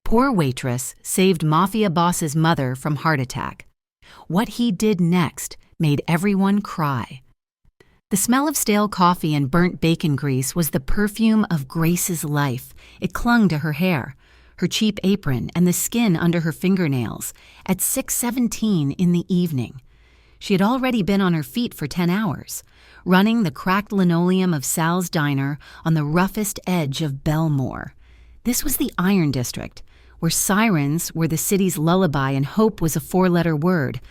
Poor Waitress saved Mafia boss's mother from heart attack. What he did next made everyone cry. The smell of stale coffee and burnt bacon grease was the perfume of Grace's life. It clung to her hair, her cheap apron, and the skin under her fingernails at 6:17 in the evening. She had already been on her feet for 10 hours, running the cracked linoleum of Sal's diner on the roughest edge of Belmore. This was the Iron District, where sirens were the city's lullaby and hope was a four-letter word.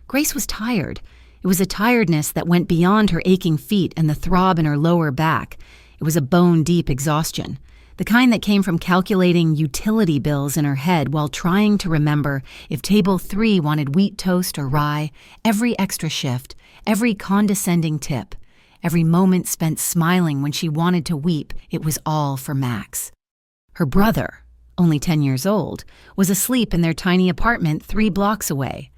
Grace was tired. It was a tiredness that went beyond her aching feet and the throb in her lower back. It was a bone-deep exhaustion, the kind that came from calculating utility bills in her head while trying to remember if Table 3 wanted wheat toast or rye, every extra shift, every condescending tip, every moment spent smiling when she wanted to weep. It was all for Max. Her brother, only 10 years old, was asleep in their tiny apartment 3 blocks away,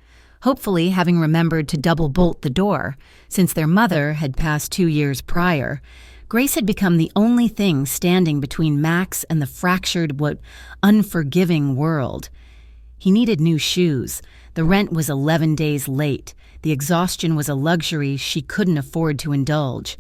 hopefully having remembered to double-bolt the door. Since their mother had passed 2 years prior, Grace had become the only thing standing between Max and the fractured, unforgiving world. He needed new shoes. The rent was 11 days late. The exhaustion was a luxury she couldn't afford to indulge.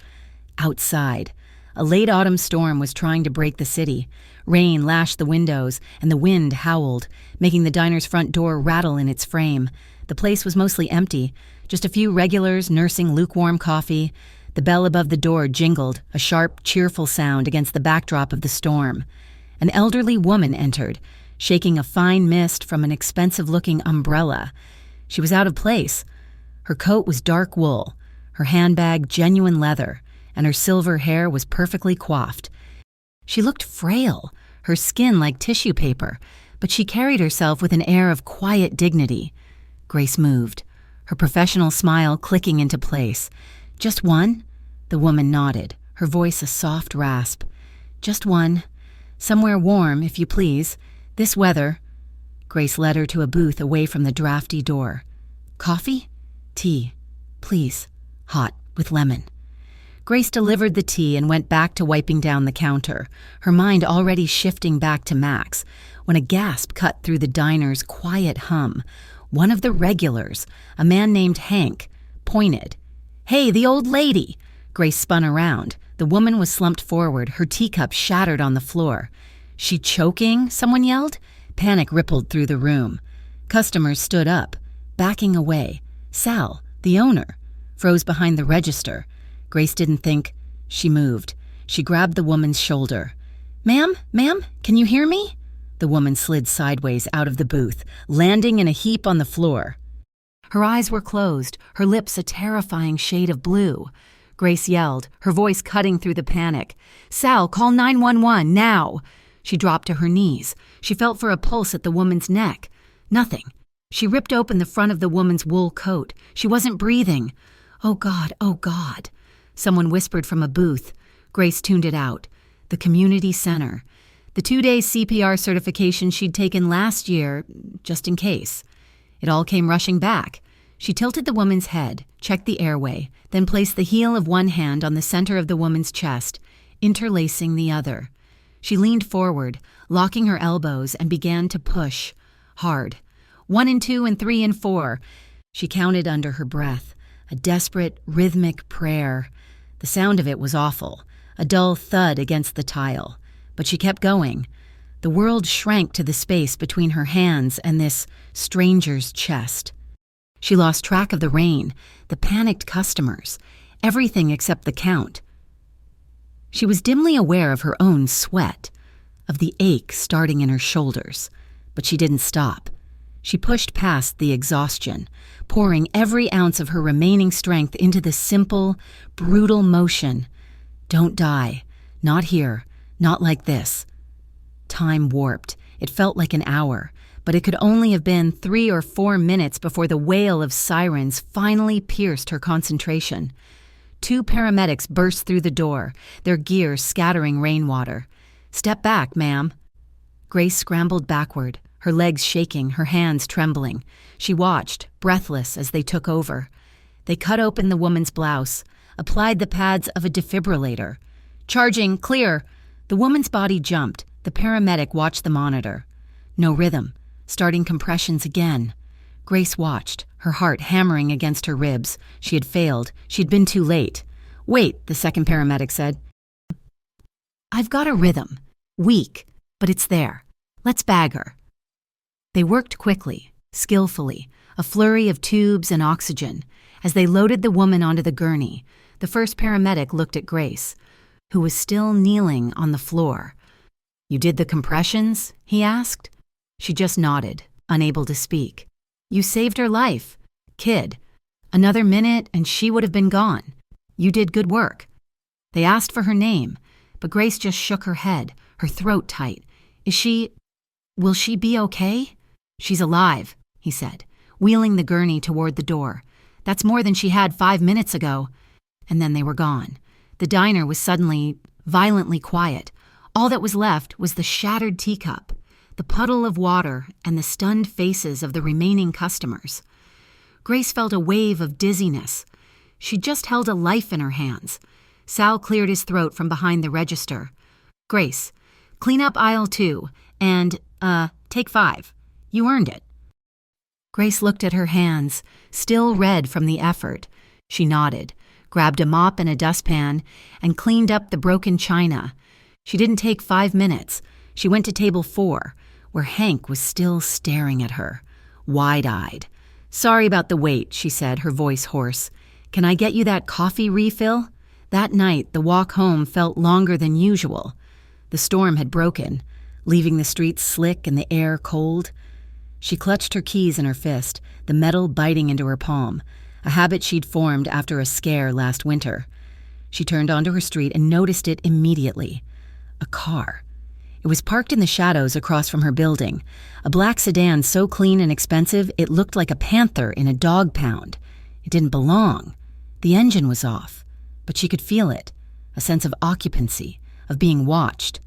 Outside, a late autumn storm was trying to break the city. Rain lashed the windows, and the wind howled, making the diner's front door rattle in its frame. The place was mostly empty, just a few regulars nursing lukewarm coffee. The bell above the door jingled, a sharp, cheerful sound against the backdrop of the storm. An elderly woman entered, shaking a fine mist from an expensive-looking umbrella. She was out of place. Her coat was dark wool, her handbag genuine leather, and her silver hair was perfectly coiffed. She looked frail, her skin like tissue paper, but she carried herself with an air of quiet dignity. Grace moved, her professional smile clicking into place. "Just one?" The woman nodded, her voice a soft rasp. "Just one. Somewhere warm, if you please. This weather." Grace led her to a booth away from the drafty door. "Coffee? Tea. Please. Hot, with lemon." Grace delivered the tea and went back to wiping down the counter, her mind already shifting back to Max, when a gasp cut through the diner's quiet hum. One of the regulars, a man named Hank, pointed. "Hey, the old lady!" Grace spun around. The woman was slumped forward, her teacup shattered on the floor. "She choking?" someone yelled. Panic rippled through the room. Customers stood up, backing away. Sal, the owner, froze behind the register. Grace didn't think. She moved. She grabbed the woman's shoulder. Ma'am, can you hear me?" The woman slid sideways out of the booth, landing in a heap on the floor. Her eyes were closed, her lips a terrifying shade of blue. Grace yelled, her voice cutting through the panic. "Sal, call 911, now!" She dropped to her knees. She felt for a pulse at the woman's neck. Nothing. She ripped open the front of the woman's wool coat. She wasn't breathing. "Oh, God, oh, God." Someone whispered from a booth. Grace tuned it out. The community center. The 2-day CPR certification she'd taken last year, just in case. It all came rushing back. She tilted the woman's head, checked the airway, then placed the heel of one hand on the center of the woman's chest, interlacing the other. She leaned forward, locking her elbows, and began to push. Hard. 1 and 2 and 3 and 4. She counted under her breath. A desperate, rhythmic prayer. The sound of it was awful, a dull thud against the tile. But she kept going. The world shrank to the space between her hands and this stranger's chest. She lost track of the rain, the panicked customers, everything except the count. She was dimly aware of her own sweat, of the ache starting in her shoulders, but she didn't stop. She pushed past the exhaustion, pouring every ounce of her remaining strength into the simple, brutal motion. Don't die. Not here. Not like this. Time warped. It felt like an hour, but it could only have been 3 or 4 minutes before the wail of sirens finally pierced her concentration. 2 paramedics burst through the door, their gear scattering rainwater. "Step back, ma'am." Grace scrambled backward, her legs shaking, her hands trembling. She watched, breathless, as they took over. They cut open the woman's blouse, applied the pads of a defibrillator. "Charging, clear." The woman's body jumped. The paramedic watched the monitor. No rhythm. Starting compressions again. Grace watched, her heart hammering against her ribs. She had failed. She'd been too late. "Wait," the second paramedic said. "I've got a rhythm. Weak, but it's there. Let's bag her." They worked quickly, skillfully, a flurry of tubes and oxygen. As they loaded the woman onto the gurney, the first paramedic looked at Grace, who was still kneeling on the floor. "You did the compressions?" he asked. She just nodded, unable to speak. "You saved her life. Kid. Another minute and she would have been gone. You did good work." They asked for her name, but Grace just shook her head, her throat tight. Will she be okay?" "She's alive," he said, wheeling the gurney toward the door. "That's more than she had 5 minutes ago." And then they were gone. The diner was suddenly violently quiet. All that was left was the shattered teacup, the puddle of water, and the stunned faces of the remaining customers. Grace felt a wave of dizziness. She just held a life in her hands. Sal cleared his throat from behind the register. "Grace, clean up aisle 2, and, take 5. You earned it." Grace looked at her hands, still red from the effort. She nodded, grabbed a mop and a dustpan, and cleaned up the broken china. She didn't take 5 minutes. She went to table 4, where Hank was still staring at her, wide-eyed. "Sorry about the wait," she said, her voice hoarse. "Can I get you that coffee refill?" That night, the walk home felt longer than usual. The storm had broken, leaving the streets slick and the air cold. She clutched her keys in her fist, the metal biting into her palm, a habit she'd formed after a scare last winter. She turned onto her street and noticed it immediately. A car. It was parked in the shadows across from her building, a black sedan so clean and expensive it looked like a panther in a dog pound. It didn't belong. The engine was off, but she could feel it, a sense of occupancy, of being watched.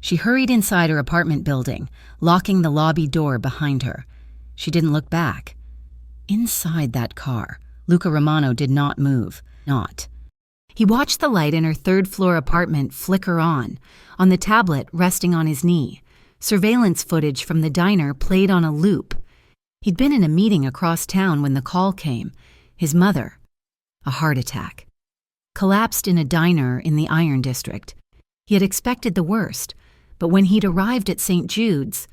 She hurried inside her apartment building, locking the lobby door behind her. She didn't look back. Inside that car, Luca Romano did not move. Not. He watched the light in her third-floor apartment flicker on the tablet resting on his knee. Surveillance footage from the diner played on a loop. He'd been in a meeting across town when the call came. His mother, a heart attack, collapsed in a diner in the Iron District. He had expected the worst, but when he'd arrived at St. Jude's,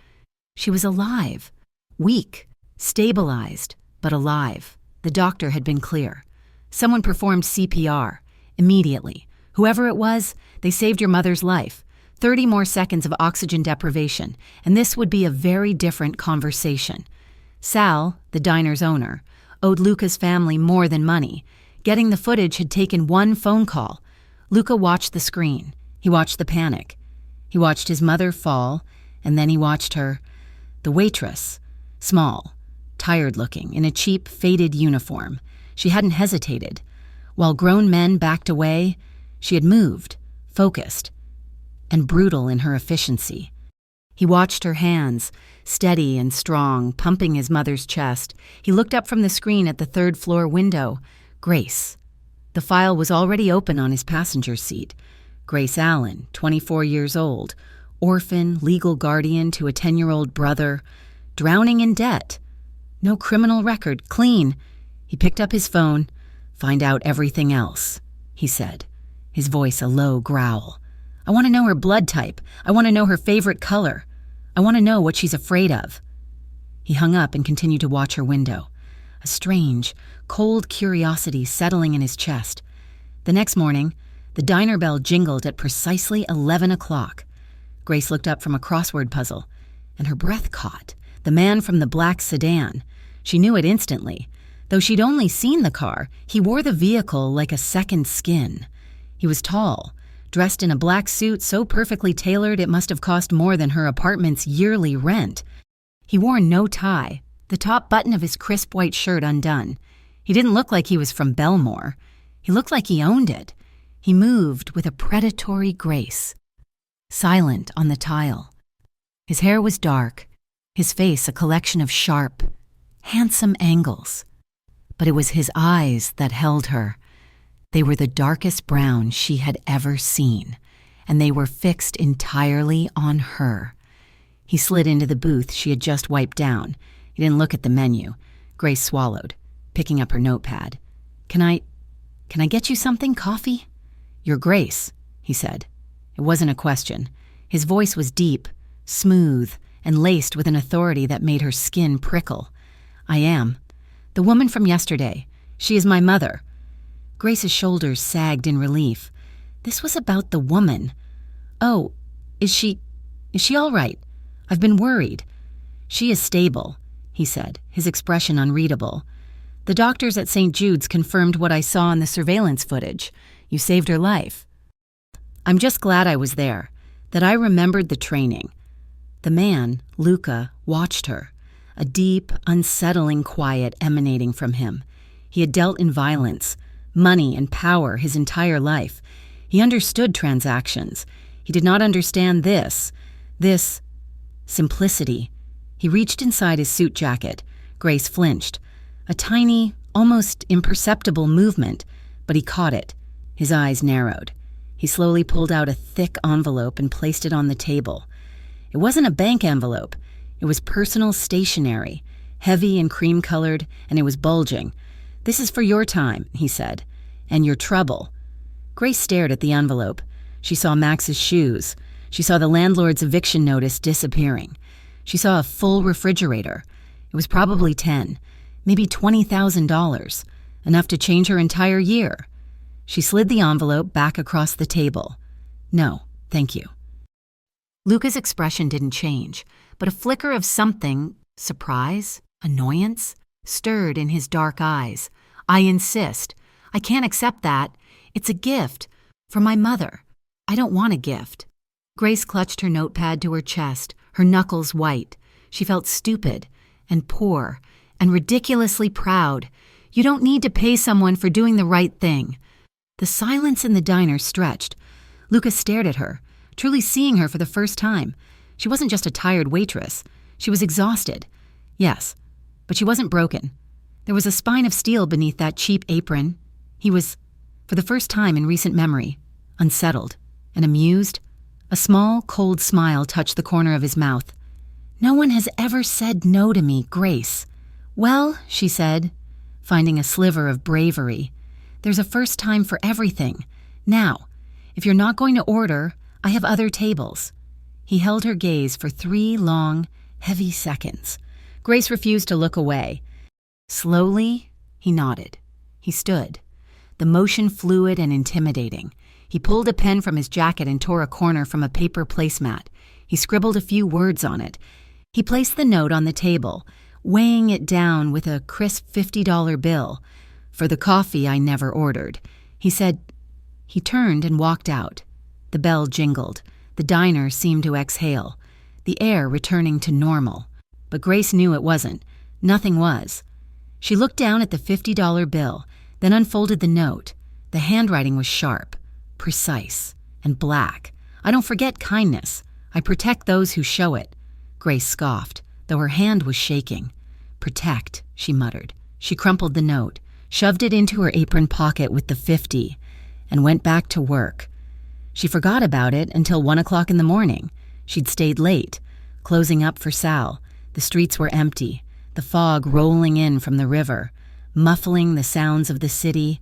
she was alive, weak, stabilized, but alive. The doctor had been clear. Someone performed CPR. Immediately. Whoever it was, they saved your mother's life. 30 more seconds of oxygen deprivation, and this would be a very different conversation. Sal, the diner's owner, owed Luca's family more than money. Getting the footage had taken one phone call. Luca watched the screen. He watched the panic. He watched his mother fall, and then he watched her. The waitress, small, tired-looking, in a cheap, faded uniform. She hadn't hesitated. While grown men backed away, she had moved, focused, and brutal in her efficiency. He watched her hands, steady and strong, pumping his mother's chest. He looked up from the screen at the third-floor window. Grace. The file was already open on his passenger seat. Grace Allen, 24 years old, orphan, legal guardian to a 10-year-old brother, drowning in debt. No criminal record, clean. He picked up his phone. "Find out everything else," he said, his voice a low growl. "I want to know her blood type. I want to know her favorite color. I want to know what she's afraid of." He hung up and continued to watch her window, a strange, cold curiosity settling in his chest. The next morning, the diner bell jingled at precisely 11 o'clock. Grace looked up from a crossword puzzle, and her breath caught. The man from the black sedan. She knew it instantly. Though she'd only seen the car, he wore the vehicle like a second skin. He was tall, dressed in a black suit so perfectly tailored it must have cost more than her apartment's yearly rent. He wore no tie, the top button of his crisp white shirt undone. He didn't look like he was from Belmore. He looked like he owned it. He moved with a predatory grace, silent on the tile. His hair was dark, his face a collection of sharp, handsome angles. But it was his eyes that held her. They were the darkest brown she had ever seen, and they were fixed entirely on her. He slid into the booth she had just wiped down. He didn't look at the menu. Grace swallowed, picking up her notepad. Can I get you something, coffee? You're Grace, he said. It wasn't a question. His voice was deep, smooth, and laced with an authority that made her skin prickle. I am. The woman from yesterday. She is my mother. Grace's shoulders sagged in relief. This was about the woman. Oh, is she all right? I've been worried. She is stable, he said, his expression unreadable. The doctors at St. Jude's confirmed what I saw in the surveillance footage. You saved her life. I'm just glad I was there, that I remembered the training. The man, Luca, watched her, a deep, unsettling quiet emanating from him. He had dealt in violence, money, and power his entire life. He understood transactions. He did not understand this simplicity. He reached inside his suit jacket. Grace flinched. A tiny, almost imperceptible movement, but he caught it. His eyes narrowed. He slowly pulled out a thick envelope and placed it on the table. It wasn't a bank envelope. It was personal stationery, heavy and cream-colored, and it was bulging. This is for your time, he said, and your trouble. Grace stared at the envelope. She saw Max's shoes. She saw the landlord's eviction notice disappearing. She saw a full refrigerator. It was probably $10,000, maybe $20,000, enough to change her entire year. She slid the envelope back across the table. No, thank you. Luca's expression didn't change, but a flicker of something, surprise, annoyance, stirred in his dark eyes. I insist. I can't accept that. It's a gift. For my mother. I don't want a gift. Grace clutched her notepad to her chest, her knuckles white. She felt stupid and poor and ridiculously proud. You don't need to pay someone for doing the right thing. The silence in the diner stretched. Luca stared at her, truly seeing her for the first time. She wasn't just a tired waitress. She was exhausted. Yes, but she wasn't broken. There was a spine of steel beneath that cheap apron. He was, for the first time in recent memory, unsettled and amused. A small, cold smile touched the corner of his mouth. No one has ever said no to me, Grace. Well, she said, finding a sliver of bravery, there's a first time for everything. Now, if you're not going to order, I have other tables. He held her gaze for 3 long, heavy seconds. Grace refused to look away. Slowly, he nodded. He stood, the motion fluid and intimidating. He pulled a pen from his jacket and tore a corner from a paper placemat. He scribbled a few words on it. He placed the note on the table, weighing it down with a crisp $50 bill. For the coffee I never ordered. He said. He turned and walked out. The bell jingled. The diner seemed to exhale, the air returning to normal. But Grace knew it wasn't. Nothing was. She looked down at the $50 bill, then unfolded the note. The handwriting was sharp, precise, and black. I don't forget kindness. I protect those who show it. Grace scoffed, though her hand was shaking. Protect, she muttered. She crumpled the note, shoved it into her apron pocket with the 50, and went back to work. She forgot about it until 1 o'clock in the morning. She'd stayed late, closing up for Sal. The streets were empty, the fog rolling in from the river, muffling the sounds of the city.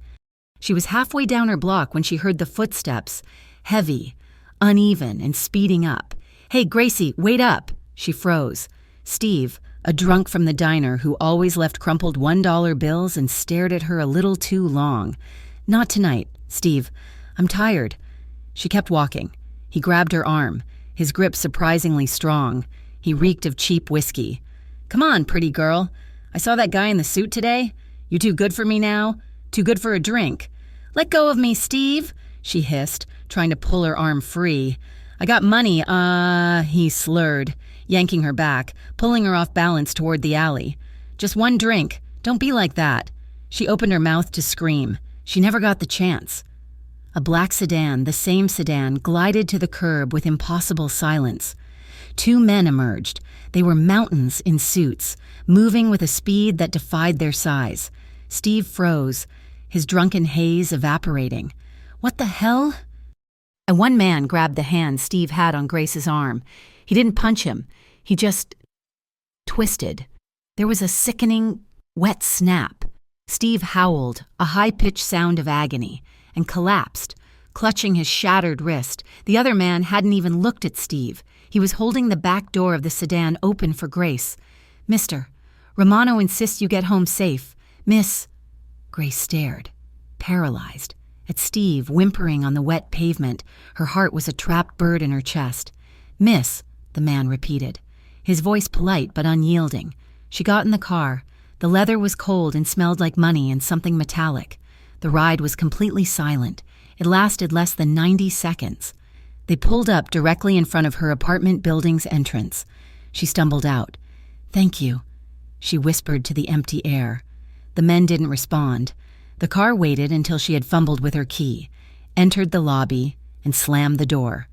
She was halfway down her block when she heard the footsteps, heavy, uneven, and speeding up. Hey, Gracie, wait up! She froze. Steve, a drunk from the diner who always left crumpled $1 bills and stared at her a little too long. Not tonight, Steve. I'm tired. She kept walking. He grabbed her arm, his grip surprisingly strong. He reeked of cheap whiskey. Come on, pretty girl. I saw that guy in the suit today. You too good for me now? Too good for a drink? Let go of me, Steve, she hissed, trying to pull her arm free. I got money, he slurred, yanking her back, pulling her off balance toward the alley. Just one drink. Don't be like that. She opened her mouth to scream. She never got the chance. A black sedan, the same sedan, glided to the curb with impossible silence. 2 men emerged. They were mountains in suits, moving with a speed that defied their size. Steve froze, his drunken haze evaporating. What the hell? And one man grabbed the hand Steve had on Grace's arm. He didn't punch him. He just twisted. There was a sickening, wet snap. Steve howled, a high-pitched sound of agony, and collapsed, clutching his shattered wrist. The other man hadn't even looked at Steve. He was holding the back door of the sedan open for Grace. "Mister, Romano insists you get home safe. Miss—" Grace stared, paralyzed, at Steve whimpering on the wet pavement. Her heart was a trapped bird in her chest. "Miss," the man repeated, his voice polite but unyielding. She got in the car. The leather was cold and smelled like money and something metallic. The ride was completely silent. It lasted less than 90 seconds. They pulled up directly in front of her apartment building's entrance. She stumbled out. "Thank you," she whispered to the empty air. The men didn't respond. The car waited until she had fumbled with her key, entered the lobby, and slammed the door.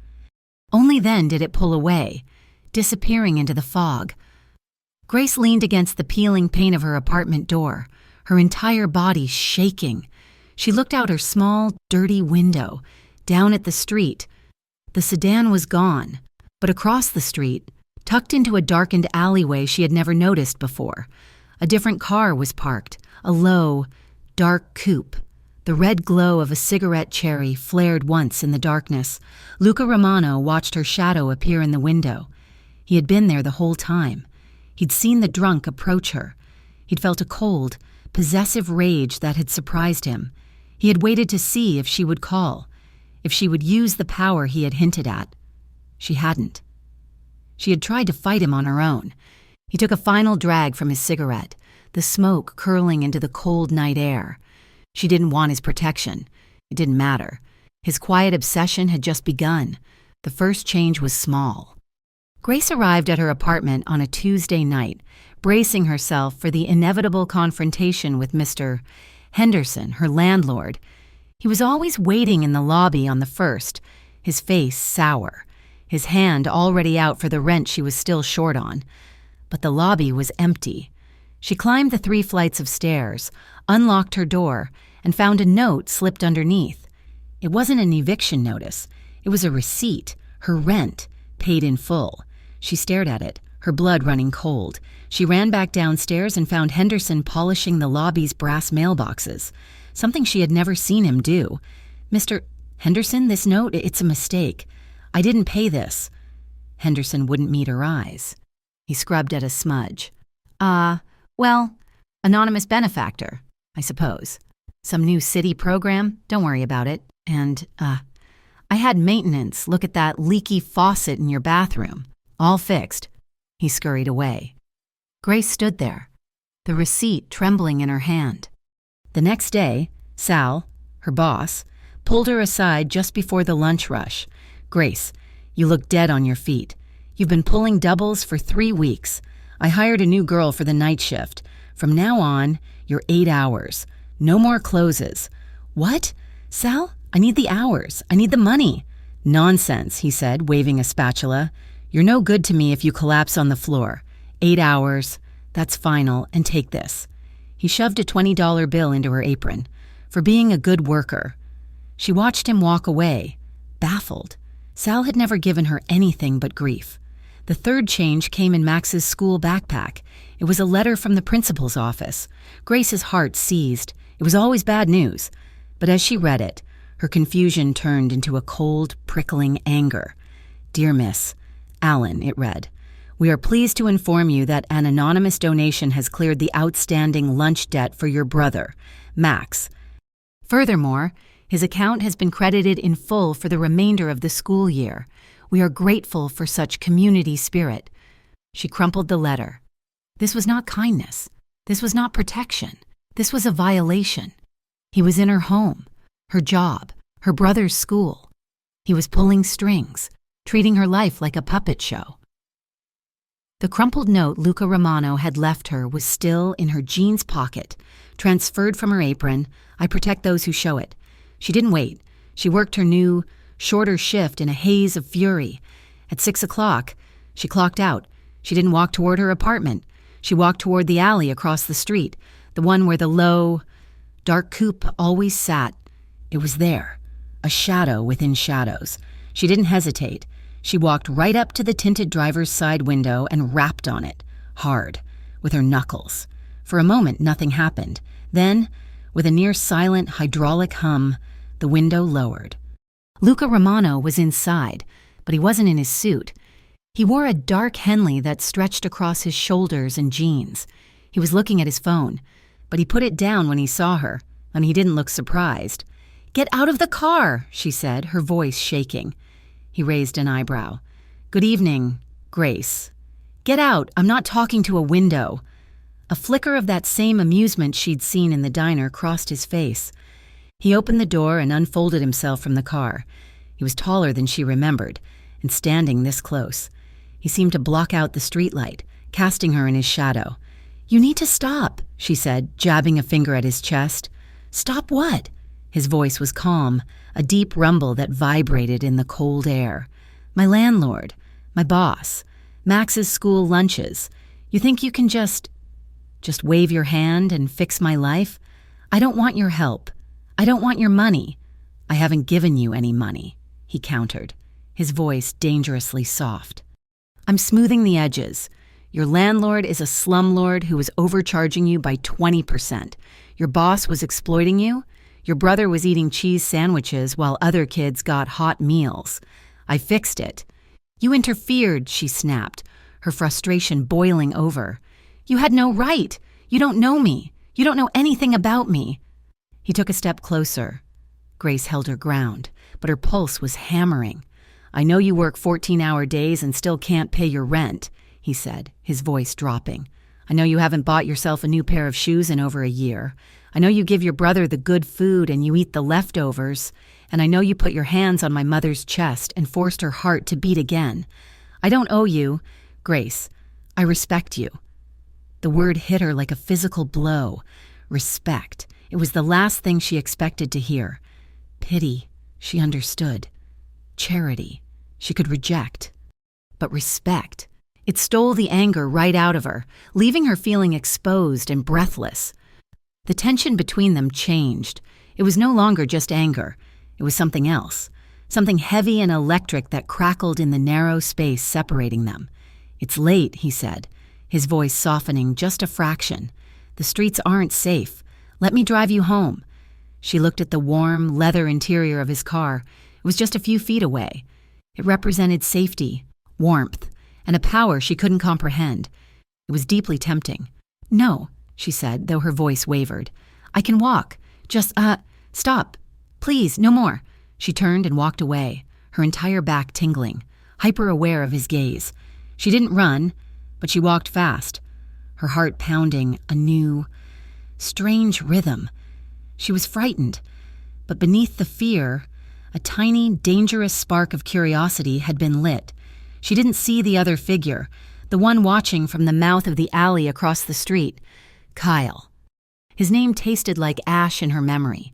Only then did it pull away, disappearing into the fog. Grace leaned against the peeling pane of her apartment door, her entire body shaking. She looked out her small, dirty window, down at the street. The sedan was gone, but across the street, tucked into a darkened alleyway she had never noticed before, a different car was parked, a low, dark coupe. The red glow of a cigarette cherry flared once in the darkness. Luca Romano watched her shadow appear in the window. He had been there the whole time. He'd seen the drunk approach her. He'd felt a cold, possessive rage that had surprised him. He had waited to see if she would call, if she would use the power he had hinted at. She hadn't. She had tried to fight him on her own. He took a final drag from his cigarette, the smoke curling into the cold night air. She didn't want his protection. It didn't matter. His quiet obsession had just begun. The first change was small. Grace arrived at her apartment on a Tuesday night, bracing herself for the inevitable confrontation with Mr. Henderson, her landlord. He was always waiting in the lobby on the first, his face sour, his hand already out for the rent she was still short on. But the lobby was empty. She climbed the 3 flights of stairs, unlocked her door, and found a note slipped underneath. It wasn't an eviction notice. It was a receipt, her rent, paid in full. She stared at it, her blood running cold. She ran back downstairs and found Henderson polishing the lobby's brass mailboxes, something she had never seen him do. "Mr. Henderson, this note, it's a mistake. I didn't pay this." Henderson wouldn't meet her eyes. He scrubbed at a smudge. Well, anonymous benefactor, I suppose. Some new city program, don't worry about it. And, I had maintenance look at that leaky faucet in your bathroom. All fixed." He scurried away. Grace stood there, the receipt trembling in her hand. The next day, Sal, her boss, pulled her aside just before the lunch rush. "Grace, you look dead on your feet. You've been pulling doubles for 3 weeks. I hired a new girl for the night shift. From now on, you're 8 hours. No more closes." "What? Sal, I need the hours. I need the money." "Nonsense," he said, waving a spatula. "You're no good to me if you collapse on the floor. 8 hours. That's final, and take this." He shoved a $20 bill into her apron. "For being a good worker." She watched him walk away, baffled. Sal had never given her anything but grief. The third change came in Max's school backpack. It was a letter from the principal's office. Grace's heart seized. It was always bad news. But as she read it, her confusion turned into a cold, prickling anger. "Dear Miss Allen," it read, "we are pleased to inform you that an anonymous donation has cleared the outstanding lunch debt for your brother, Max. Furthermore, his account has been credited in full for the remainder of the school year. We are grateful for such community spirit." She crumpled the letter. This was not kindness. This was not protection. This was a violation. He was in her home, her job, her brother's school. He was pulling strings, treating her life like a puppet show. The crumpled note Luca Romano had left her was still in her jeans pocket, transferred from her apron. "I protect those who show it." She didn't wait. She worked her new, shorter shift in a haze of fury. At 6 o'clock, she clocked out. She didn't walk toward her apartment. She walked toward the alley across the street, the one where the low, dark coupe always sat. It was there, a shadow within shadows. She didn't hesitate. She walked right up to the tinted driver's side window and rapped on it, hard, with her knuckles. For a moment, nothing happened. Then, with a near-silent hydraulic hum, the window lowered. Luca Romano was inside, but he wasn't in his suit. He wore a dark Henley that stretched across his shoulders and jeans. He was looking at his phone, but he put it down when he saw her, and he didn't look surprised. "Get out of the car," she said, her voice shaking. He raised an eyebrow. "Good evening, Grace." "Get out, I'm not talking to a window." A flicker of that same amusement she'd seen in the diner crossed his face. He opened the door and unfolded himself from the car. He was taller than she remembered, and standing this close. He seemed to block out the streetlight, casting her in his shadow. "You need to stop," she said, jabbing a finger at his chest. "Stop what?" His voice was calm, a deep rumble that vibrated in the cold air. "My landlord, my boss, Max's school lunches. You think you can just wave your hand and fix my life? I don't want your help. I don't want your money. I haven't given you any money," he countered, his voice dangerously soft. "I'm smoothing the edges. Your landlord is a slumlord who was overcharging you by 20%. Your boss was exploiting you. Your brother was eating cheese sandwiches while other kids got hot meals. I fixed it." "You interfered," she snapped, her frustration boiling over. "You had no right. You don't know me. You don't know anything about me." He took a step closer. Grace held her ground, but her pulse was hammering. "I know you work 14-hour days and still can't pay your rent," he said, his voice dropping. "I know you haven't bought yourself a new pair of shoes in over a year. I know you give your brother the good food and you eat the leftovers. And I know you put your hands on my mother's chest and forced her heart to beat again. I don't owe you, Grace. I respect you." The word hit her like a physical blow. Respect. It was the last thing she expected to hear. Pity, she understood. Charity, she could reject. But respect. It stole the anger right out of her, leaving her feeling exposed and breathless. The tension between them changed. It was no longer just anger. It was something else. Something heavy and electric that crackled in the narrow space separating them. "It's late," he said, his voice softening just a fraction. "The streets aren't safe. Let me drive you home." She looked at the warm, leather interior of his car. It was just a few feet away. It represented safety, warmth, and a power she couldn't comprehend. It was deeply tempting. "No," she said, though her voice wavered. "I can walk. Just, stop. Please, no more." She turned and walked away, her entire back tingling, hyper-aware of his gaze. She didn't run, but she walked fast, her heart pounding a new, strange rhythm. She was frightened, but beneath the fear, a tiny, dangerous spark of curiosity had been lit. She didn't see the other figure, the one watching from the mouth of the alley across the street. Kyle. His name tasted like ash in her memory.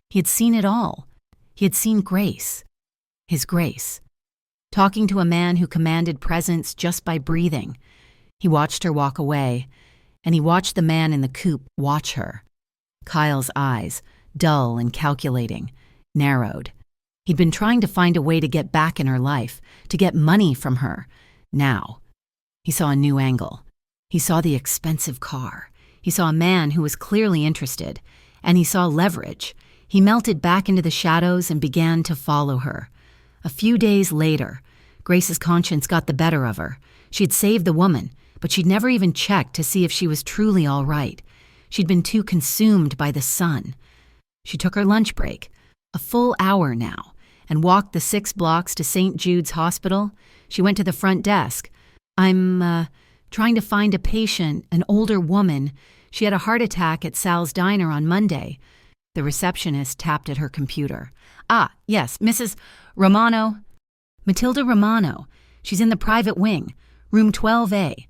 He had seen it all. He had seen Grace. His Grace. Talking to a man who commanded presence just by breathing. He watched her walk away, and he watched the man in the coupe watch her. Kyle's eyes, dull and calculating, narrowed. He'd been trying to find a way to get back in her life, to get money from her. Now, he saw a new angle. He saw the expensive car. He saw a man who was clearly interested, and he saw leverage. He melted back into the shadows and began to follow her. A few days later, Grace's conscience got the better of her. She'd saved the woman, but she'd never even checked to see if she was truly all right. She'd been too consumed by the sun. She took her lunch break, a full hour now, and walked the 6 blocks to St. Jude's Hospital. She went to the front desk. "I'm, trying to find a patient, an older woman. She had a heart attack at Sal's Diner on Monday." The receptionist tapped at her computer. "Ah, yes, Mrs. Romano." "Matilda Romano. She's in the private wing, room 12A.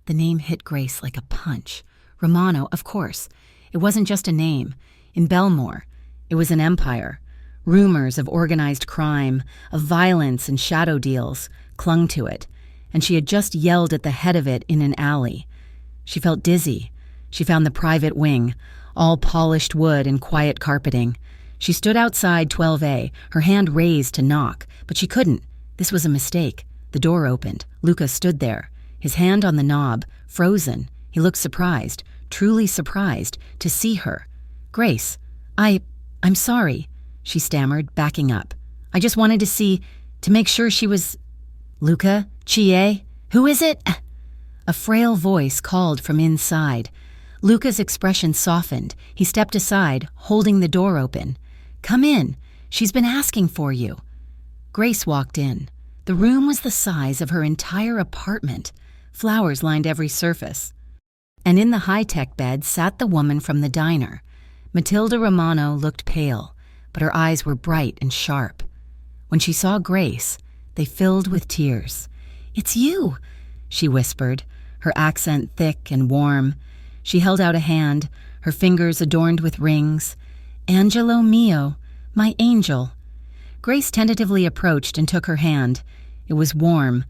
The name hit Grace like a punch. Romano, of course. It wasn't just a name. In Belmore, it was an empire. Rumors of organized crime, of violence and shadow deals clung to it, and she had just yelled at the head of it in an alley. She felt dizzy. She found the private wing, all polished wood and quiet carpeting. She stood outside 12A, her hand raised to knock, but she couldn't. This was a mistake. The door opened. Luca stood there, his hand on the knob, frozen. He looked surprised, truly surprised, to see her. "Grace, I'm sorry," she stammered, backing up. "I just wanted to make sure she was—" "Luca? Chie? Who is it?" A frail voice called from inside. Luca's expression softened. He stepped aside, holding the door open. "Come in. She's been asking for you." Grace walked in. The room was the size of her entire apartment. Flowers lined every surface. And in the high-tech bed sat the woman from the diner. Matilda Romano looked pale, but her eyes were bright and sharp. When she saw Grace, they filled with tears. "It's you," she whispered, her accent thick and warm. She held out a hand, her fingers adorned with rings. "Angelo mio, my angel." Grace tentatively approached and took her hand. It was warm.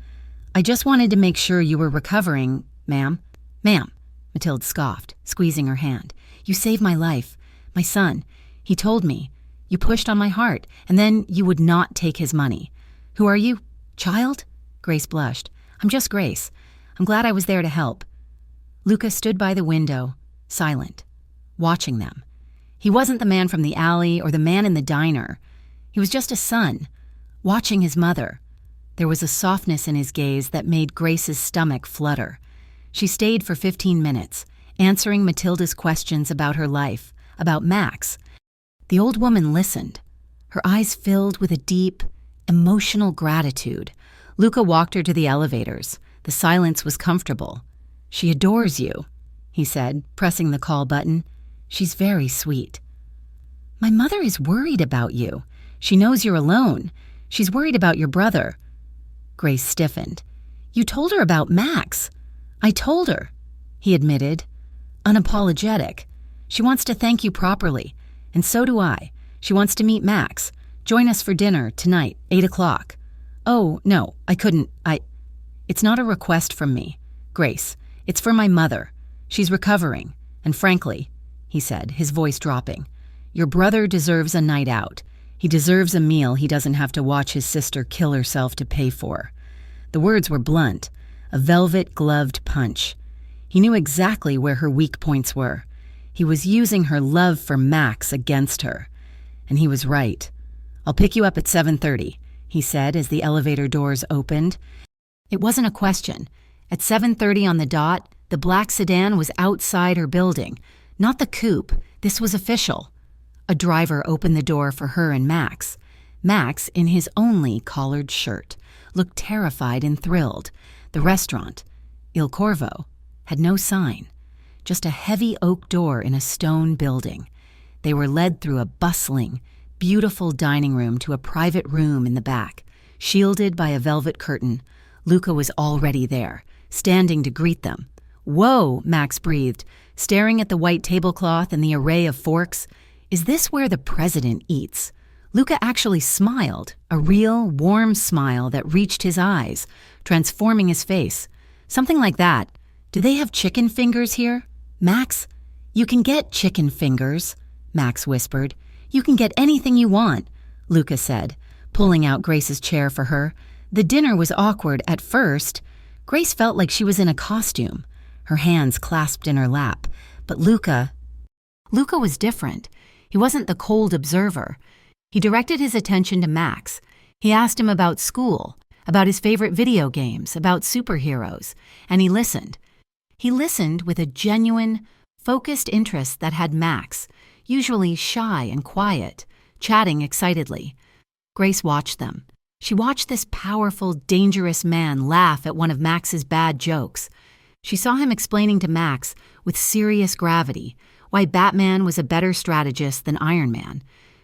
"I just wanted to make sure you were recovering, ma'am." "Ma'am," Matilda scoffed, squeezing her hand. "You saved my life. My son. He told me. You pushed on my heart, and then you would not take his money. Who are you? Child?" Grace blushed. "I'm just Grace. I'm glad I was there to help." Luca stood by the window, silent, watching them. He wasn't the man from the alley or the man in the diner. He was just a son, watching his mother. There was a softness in his gaze that made Grace's stomach flutter. She stayed for 15 minutes, answering Matilda's questions about her life, about Max. The old woman listened, her eyes filled with a deep, emotional gratitude. Luca walked her to the elevators. The silence was comfortable. "She adores you," he said, pressing the call button. "She's very sweet." "My mother is worried about you. She knows you're alone. She's worried about your brother." Grace stiffened. "You told her about Max." "I told her," he admitted, unapologetic. "She wants to thank you properly, and so do I. She wants to meet Max. Join us for dinner tonight, 8 o'clock. "Oh, no, I couldn't. It's not a request from me, Grace. It's for my mother. She's recovering, and frankly," he said, his voice dropping, "your brother deserves a night out. He deserves a meal he doesn't have to watch his sister kill herself to pay for." The words were blunt, a velvet-gloved punch. He knew exactly where her weak points were. He was using her love for Max against her. And he was right. "I'll pick you up at 7:30, he said as the elevator doors opened. It wasn't a question. At 7:30 on the dot, the black sedan was outside her building. Not the coupe. This was official. A driver opened the door for her and Max. Max, in his only collared shirt, looked terrified and thrilled. The restaurant, Il Corvo, had no sign. Just a heavy oak door in a stone building. They were led through a bustling, beautiful dining room to a private room in the back, shielded by a velvet curtain. Luca was already there, standing to greet them. "Whoa," Max breathed, staring at the white tablecloth and the array of forks. "Is this where the president eats?" Luca actually smiled, a real, warm smile that reached his eyes, transforming his face. "Something like that. Do they have chicken fingers here?" "Max, you can get chicken fingers," Max whispered. "You can get anything you want," Luca said, pulling out Grace's chair for her. The dinner was awkward at first. Grace felt like she was in a costume, her hands clasped in her lap. But Luca was different. He wasn't the cold observer. He directed his attention to Max. He asked him about school, about his favorite video games, about superheroes, and he listened. He listened with a genuine, focused interest that had Max, usually shy and quiet, chatting excitedly. Grace watched them. She watched this powerful, dangerous man laugh at one of Max's bad jokes. She saw him explaining to Max, with serious gravity, why Batman was a better strategist than Iron Man.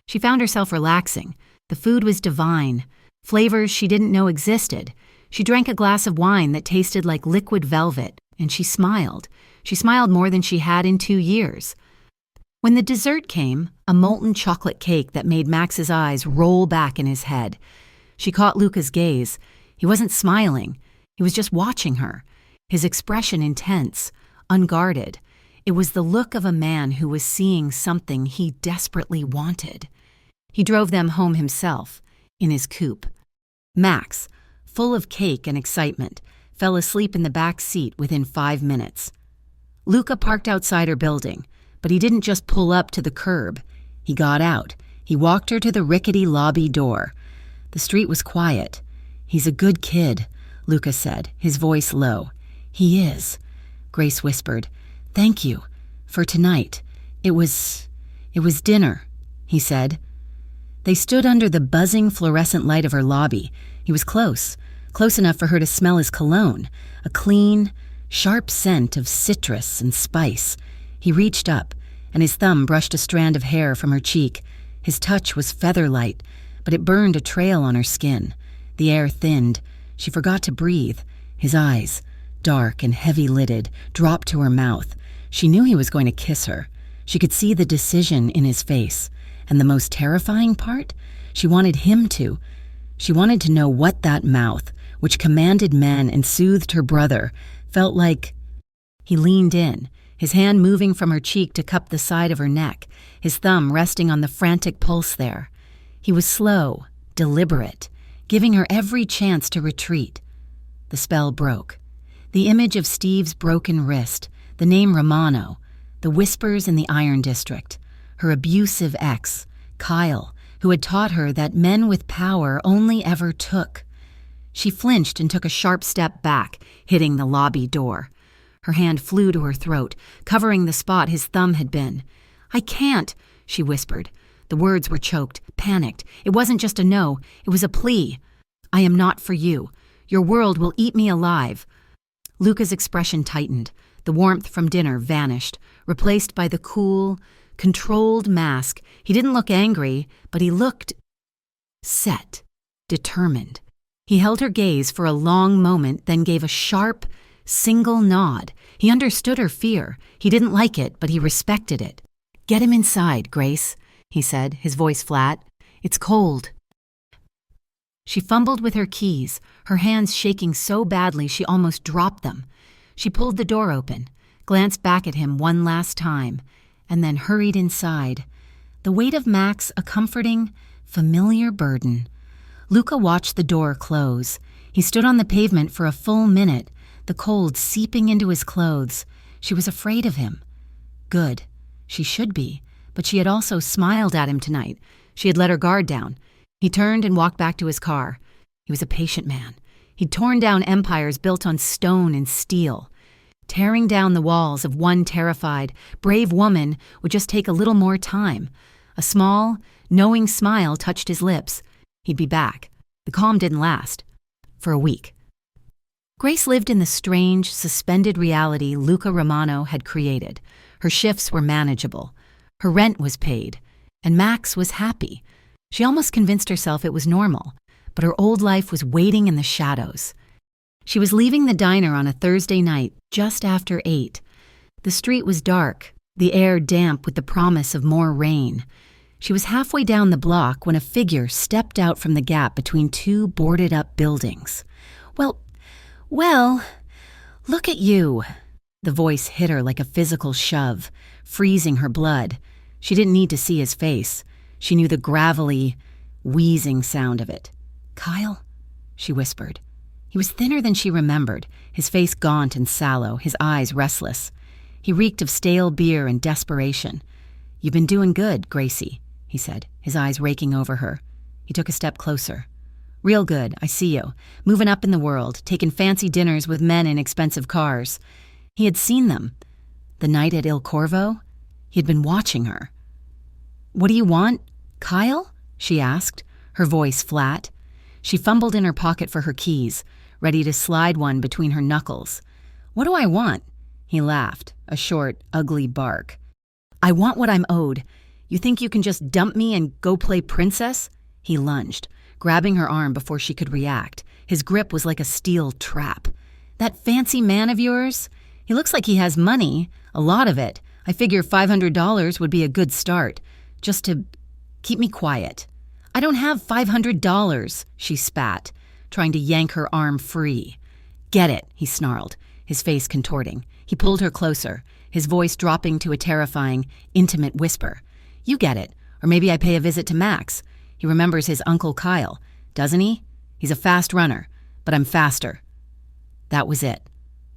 She found herself relaxing. The food was divine, flavors she didn't know existed. She drank a glass of wine that tasted like liquid velvet, and she smiled. She smiled more than she had in 2 years. When the dessert came, a molten chocolate cake that made Max's eyes roll back in his head. She caught Luca's gaze. He wasn't smiling. He was just watching her, his expression intense, unguarded. It was the look of a man who was seeing something he desperately wanted. He drove them home himself, in his coupe. Max, full of cake and excitement, fell asleep in the back seat within 5 minutes. Luca parked outside her building, but he didn't just pull up to the curb. He got out. He walked her to the rickety lobby door. The street was quiet. "He's a good kid," Luca said, his voice low. "He is," Grace whispered. "Thank you. For tonight. It was dinner," he said. They stood under the buzzing fluorescent light of her lobby. He was close enough for her to smell his cologne, a clean, sharp scent of citrus and spice. He reached up, and his thumb brushed a strand of hair from her cheek. His touch was feather-light, but it burned a trail on her skin. The air thinned. She forgot to breathe. His eyes, dark and heavy-lidded, dropped to her mouth. She knew he was going to kiss her. She could see the decision in his face. And the most terrifying part? She wanted him to. She wanted to know what that mouth, which commanded men and soothed her brother, felt like. He leaned in, his hand moving from her cheek to cup the side of her neck, his thumb resting on the frantic pulse there. He was slow, deliberate, giving her every chance to retreat. The spell broke. The image of Steve's broken wrist, the name Romano, the whispers in the Iron District, her abusive ex, Kyle, who had taught her that men with power only ever took. She flinched and took a sharp step back, hitting the lobby door. Her hand flew to her throat, covering the spot his thumb had been. "I can't," she whispered. The words were choked, panicked. It wasn't just a no, it was a plea. "I am not for you. Your world will eat me alive." Luca's expression tightened. The warmth from dinner vanished, replaced by the cool, controlled mask. He didn't look angry, but he looked set, determined. He held her gaze for a long moment, then gave a sharp, single nod. He understood her fear. He didn't like it, but he respected it. "Get him inside, Grace," he said, his voice flat. "It's cold." She fumbled with her keys, her hands shaking so badly she almost dropped them. She pulled the door open, glanced back at him one last time, and then hurried inside. The weight of Max a comforting, familiar burden. Luca watched the door close. He stood on the pavement for a full minute, the cold seeping into his clothes. She was afraid of him. Good. She should be, but she had also smiled at him tonight. She had let her guard down. He turned and walked back to his car. He was a patient man. He'd torn down empires built on stone and steel. Tearing down the walls of one terrified, brave woman would just take a little more time. A small, knowing smile touched his lips. He'd be back. The calm didn't last. For a week. Grace lived in the strange, suspended reality Luca Romano had created. Her shifts were manageable. Her rent was paid. And Max was happy. She almost convinced herself it was normal. But her old life was waiting in the shadows. She was leaving the diner on a Thursday night, just after 8. The street was dark, the air damp with the promise of more rain. She was halfway down the block when a figure stepped out from the gap between two boarded-up buildings. Well, look at you." The voice hit her like a physical shove, freezing her blood. She didn't need to see his face. She knew the gravelly, wheezing sound of it. "Kyle?" she whispered. He was thinner than she remembered, his face gaunt and sallow, his eyes restless. He reeked of stale beer and desperation. "You've been doing good, Gracie," he said, his eyes raking over her. He took a step closer. "Real good, I see you. Moving up in the world, taking fancy dinners with men in expensive cars." He had seen them. The night at Il Corvo, he had been watching her. "What do you want, Kyle?" she asked, her voice flat. She fumbled in her pocket for her keys, ready to slide one between her knuckles. "What do I want?" He laughed, a short, ugly bark. "I want what I'm owed. You think you can just dump me and go play princess?" He lunged, grabbing her arm before she could react. His grip was like a steel trap. "That fancy man of yours? He looks like he has money, a lot of it. I figure $500 would be a good start, just to keep me quiet." "I don't have $500, she spat, trying to yank her arm free. "Get it," he snarled, his face contorting. He pulled her closer, his voice dropping to a terrifying, intimate whisper. "You get it, or maybe I pay a visit to Max. He remembers his Uncle Kyle, doesn't he? He's a fast runner, but I'm faster." That was it.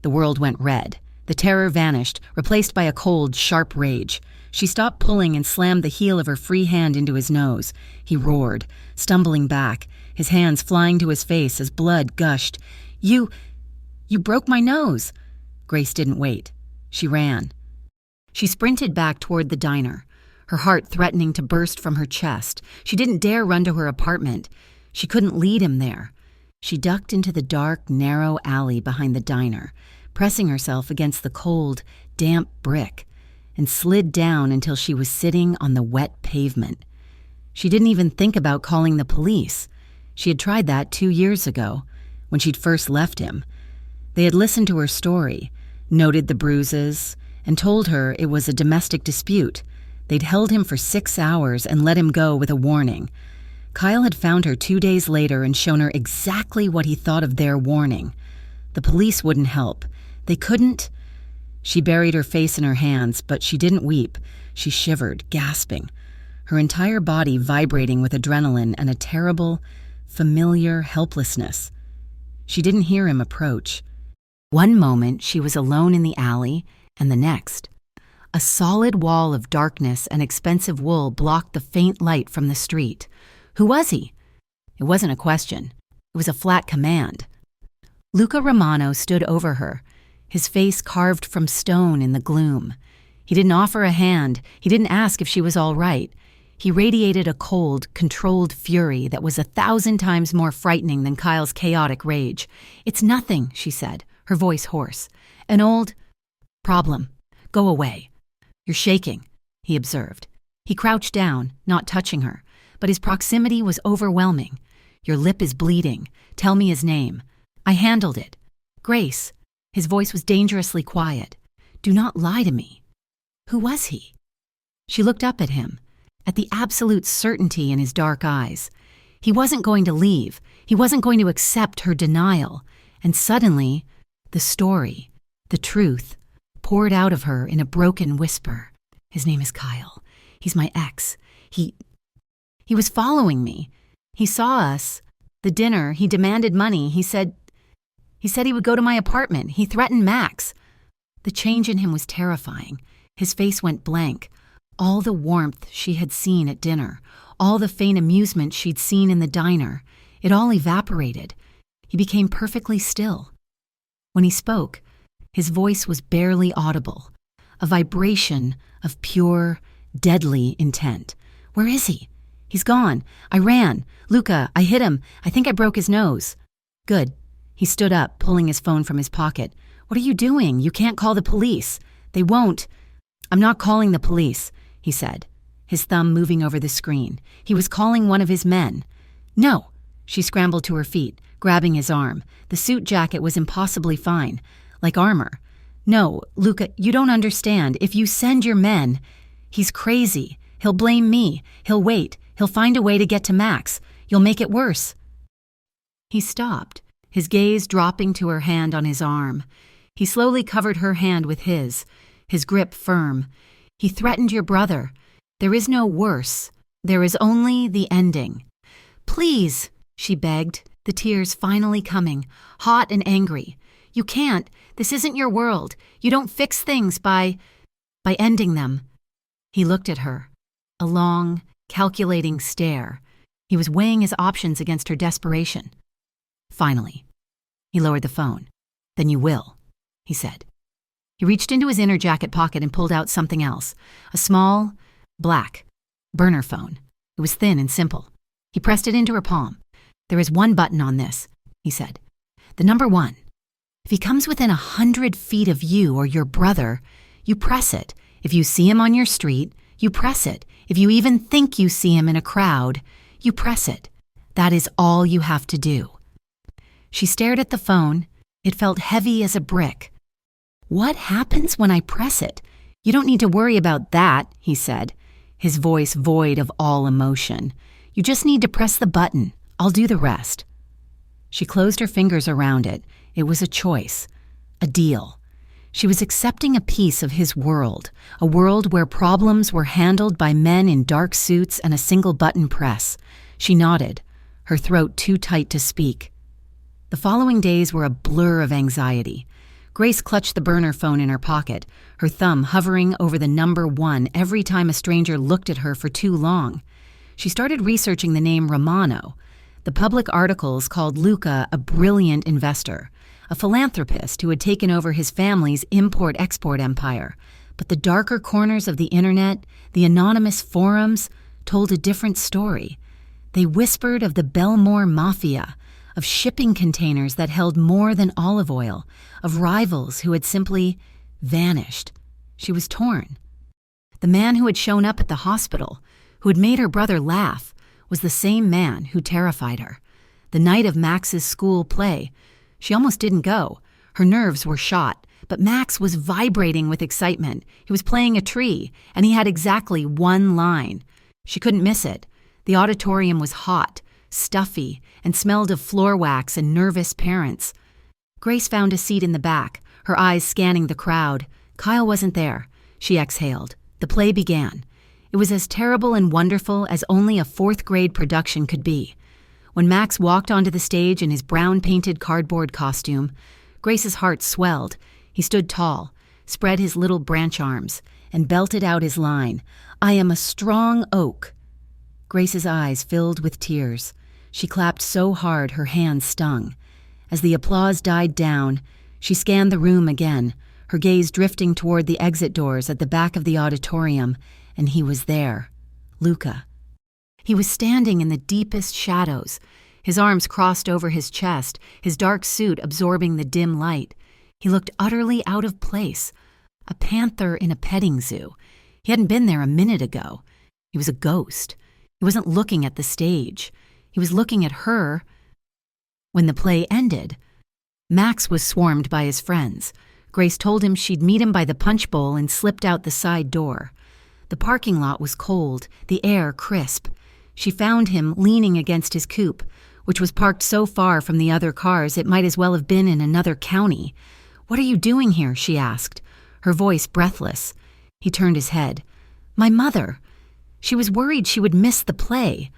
The world went red. The terror vanished, replaced by a cold, sharp rage. She stopped pulling and slammed the heel of her free hand into his nose. He roared, stumbling back, his hands flying to his face as blood gushed. You broke my nose." Grace didn't wait. She ran. She sprinted back toward the diner, her heart threatening to burst from her chest. She didn't dare run to her apartment. She couldn't lead him there. She ducked into the dark, narrow alley behind the diner, pressing herself against the cold, damp brick, and slid down until she was sitting on the wet pavement. She didn't even think about calling the police. She had tried that 2 years ago, when she'd first left him. They had listened to her story, noted the bruises, and told her it was a domestic dispute. They'd held him for 6 hours and let him go with a warning. Kyle had found her 2 days later and shown her exactly what he thought of their warning. The police wouldn't help. They couldn't. She buried her face in her hands, but she didn't weep. She shivered, gasping, her entire body vibrating with adrenaline and a terrible, familiar helplessness. She didn't hear him approach. One moment she was alone in the alley, and the next, a solid wall of darkness and expensive wool blocked the faint light from the street. Who was he? It wasn't a question. It was a flat command. Luca Romano stood over her, his face carved from stone in the gloom. He didn't offer a hand. He didn't ask if she was all right. He radiated a cold, controlled fury that was 1,000 times more frightening than Kyle's chaotic rage. "It's nothing," she said, her voice hoarse. "An old problem. Go away." "You're shaking," he observed. He crouched down, not touching her, but his proximity was overwhelming. "Your lip is bleeding. Tell me his name." "I handled it." "Grace." His voice was dangerously quiet. "Do not lie to me." Who was he? She looked up at him, at the absolute certainty in his dark eyes. He wasn't going to leave. He wasn't going to accept her denial. And suddenly, the story, the truth, poured out of her in a broken whisper. "His name is Kyle. He's my ex. He was following me. He saw us. The dinner, he demanded money. He said he would go to my apartment. He threatened Max." The change in him was terrifying. His face went blank. All the warmth she had seen at dinner, all the faint amusement she'd seen in the diner, it all evaporated. He became perfectly still. When he spoke, his voice was barely audible, a vibration of pure, deadly intent. "Where is he?" "He's gone. I ran. Luca, I hit him. I think I broke his nose." "Good." He stood up, pulling his phone from his pocket. "What are you doing? You can't call the police. They won't." "I'm not calling the police," he said, his thumb moving over the screen. He was calling one of his men. "No." She scrambled to her feet, grabbing his arm. The suit jacket was impossibly fine, like armor. "No, Luca, you don't understand. If you send your men, he's crazy. He'll blame me. He'll wait. He'll find a way to get to Max. You'll make it worse." He stopped, his gaze dropping to her hand on his arm. He slowly covered her hand with his grip firm. "He threatened your brother. There is no worse. There is only the ending." "Please," she begged, the tears finally coming, hot and angry. "You can't. This isn't your world. You don't fix things by ending them." He looked at her, a long, calculating stare. He was weighing his options against her desperation. Finally, he lowered the phone. "Then you will," he said. He reached into his inner jacket pocket and pulled out something else, a small, black, burner phone. It was thin and simple. He pressed it into her palm. "There is one button on this," he said. "The number 1. If he comes within 100 feet of you or your brother, you press it. If you see him on your street, you press it. If you even think you see him in a crowd, you press it. That is all you have to do." She stared at the phone. It felt heavy as a brick. "What happens when I press it?" "You don't need to worry about that," he said, his voice void of all emotion. "You just need to press the button. I'll do the rest." She closed her fingers around it. It was a choice, a deal. She was accepting a piece of his world, a world where problems were handled by men in dark suits and a single button press. She nodded, her throat too tight to speak. The following days were a blur of anxiety. Grace clutched the burner phone in her pocket, her thumb hovering over the number 1 every time a stranger looked at her for too long. She started researching the name Romano. The public articles called Luca a brilliant investor, a philanthropist who had taken over his family's import-export empire. But the darker corners of the internet, the anonymous forums, told a different story. They whispered of the Belmore Mafia, of shipping containers that held more than olive oil, of rivals who had simply vanished. She was torn. The man who had shown up at the hospital, who had made her brother laugh, was the same man who terrified her. The night of Max's school play, she almost didn't go. Her nerves were shot, but Max was vibrating with excitement. He was playing a tree, and he had exactly 1 line. She couldn't miss it. The auditorium was hot, stuffy, and smelled of floor wax and nervous parents. Grace found a seat in the back, her eyes scanning the crowd. Kyle wasn't there. She exhaled. The play began. It was as terrible and wonderful as only a 4th-grade production could be. When Max walked onto the stage in his brown-painted cardboard costume, Grace's heart swelled. He stood tall, spread his little branch arms, and belted out his line, "I am a strong oak." Grace's eyes filled with tears. She clapped so hard her hands stung. As the applause died down, she scanned the room again, her gaze drifting toward the exit doors at the back of the auditorium, and he was there, Luca. He was standing in the deepest shadows, his arms crossed over his chest, his dark suit absorbing the dim light. He looked utterly out of place, a panther in a petting zoo. He hadn't been there a minute ago. He was a ghost. He wasn't looking at the stage. He was looking at her. When the play ended, Max was swarmed by his friends. Grace told him she'd meet him by the punch bowl and slipped out the side door. The parking lot was cold, the air crisp. She found him leaning against his coupe, which was parked so far from the other cars it might as well have been in another county. "What are you doing here?" she asked, her voice breathless. He turned his head. "My mother. She was worried she would miss the play.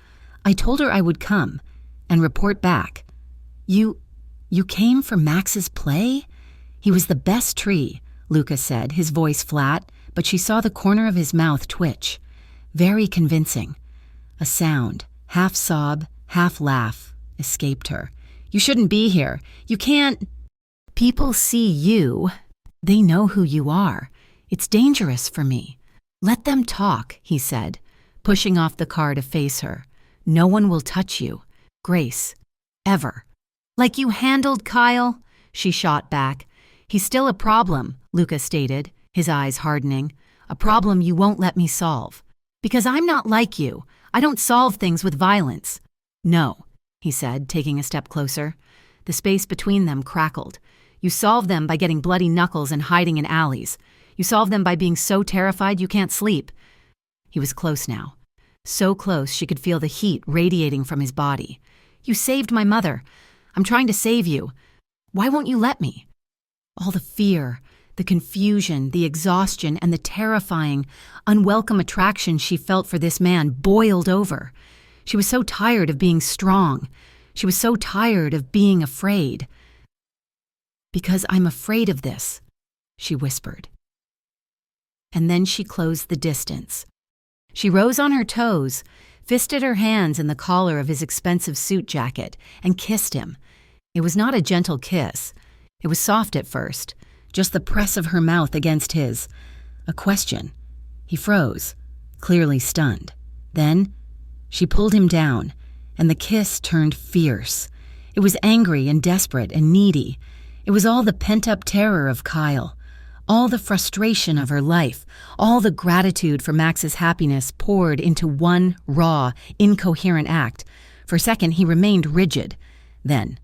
I told her I would come and report back." You came for Max's play?" "He was the best tree," Luca said, his voice flat, but she saw the corner of his mouth twitch. Very convincing. A sound, half sob, half laugh, escaped her. "You shouldn't be here. You can't." "People see you. They know who you are. It's dangerous for me." "Let them talk," he said, pushing off the car to face her. "No one will touch you, Grace. Ever." "Like you handled Kyle?" she shot back. "He's still a problem," Luca stated, his eyes hardening. "A problem you won't let me solve. Because I'm not like you. I don't solve things with violence." "No," he said, taking a step closer. The space between them crackled. "You solve them by getting bloody knuckles and hiding in alleys. You solve them by being so terrified you can't sleep." He was close now. So close she could feel the heat radiating from his body. "You saved my mother. I'm trying to save you. Why won't you let me?" All the fear, the confusion, the exhaustion, and the terrifying, unwelcome attraction she felt for this man boiled over. She was so tired of being strong. She was so tired of being afraid. "Because I'm afraid of this," she whispered. And then she closed the distance. She rose on her toes, fisted her hands in the collar of his expensive suit jacket, and kissed him. It was not a gentle kiss. It was soft at first, just the press of her mouth against his. A question. He froze, clearly stunned. Then she pulled him down, and the kiss turned fierce. It was angry and desperate and needy. It was all the pent-up terror of Kyle, all the frustration of her life, all the gratitude for Max's happiness poured into one raw, incoherent act. For a second, he remained rigid. Then,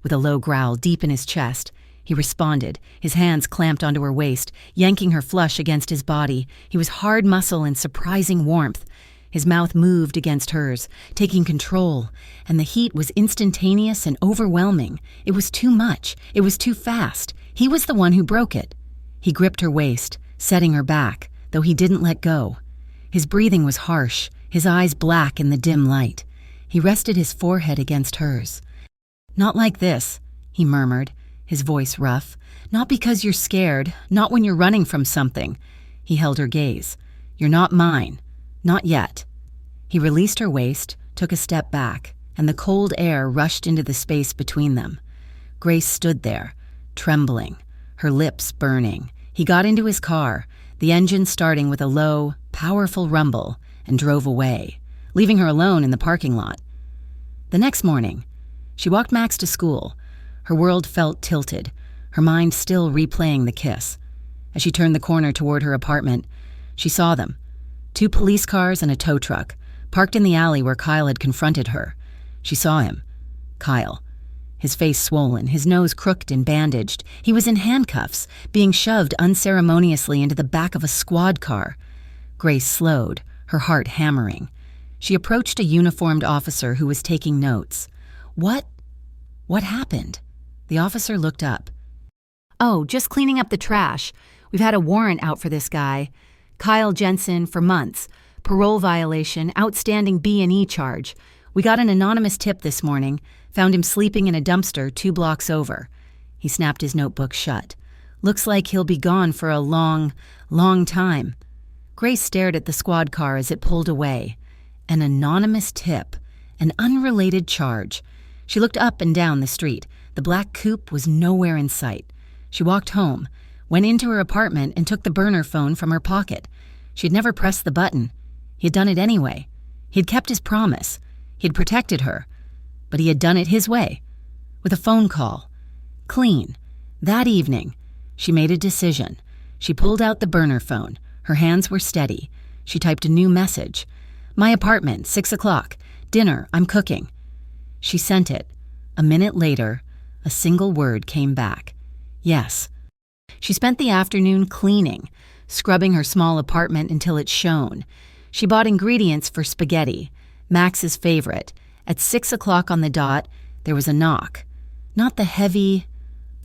with a low growl deep in his chest, he responded, his hands clamped onto her waist, yanking her flush against his body. He was hard muscle and surprising warmth. His mouth moved against hers, taking control, and the heat was instantaneous and overwhelming. It was too much. It was too fast. He was the one who broke it. He gripped her waist, setting her back, though he didn't let go. His breathing was harsh, his eyes black in the dim light. He rested his forehead against hers. "Not like this," he murmured, his voice rough. "Not because you're scared, not when you're running from something." He held her gaze. "You're not mine. Not yet." He released her waist, took a step back, and the cold air rushed into the space between them. Grace stood there, trembling, her lips burning. He got into his car, the engine starting with a low, powerful rumble, and drove away, leaving her alone in the parking lot. The next morning, she walked Max to school. Her world felt tilted, her mind still replaying the kiss. As she turned the corner toward her apartment, she saw them. 2 police cars and a tow truck, parked in the alley where Kyle had confronted her. She saw him. Kyle. His face swollen, his nose crooked and bandaged. He was in handcuffs, being shoved unceremoniously into the back of a squad car. Grace slowed, her heart hammering. She approached a uniformed officer who was taking notes. What happened?" The officer looked up. "Oh, just cleaning up the trash. We've had a warrant out for this guy. Kyle Jensen for months. Parole violation, outstanding B&E charge. We got an anonymous tip this morning. Found him sleeping in a dumpster 2 blocks over." He snapped his notebook shut. "Looks like he'll be gone for a long, long time." Grace stared at the squad car as it pulled away. An anonymous tip. An unrelated charge. She looked up and down the street. The black coupe was nowhere in sight. She walked home, went into her apartment, and took the burner phone from her pocket. She had never pressed the button. He had done it anyway. He had kept his promise. He had protected her. But he had done it his way, with a phone call. Clean. That evening, she made a decision. She pulled out the burner phone. Her hands were steady. She typed a new message. "My apartment, 6 o'clock. Dinner, I'm cooking." She sent it. A minute later, a single word came back. Yes. She spent the afternoon cleaning, scrubbing her small apartment until it shone. She bought ingredients for spaghetti, Max's favorite. At 6 o'clock on the dot, there was a knock. Not the heavy,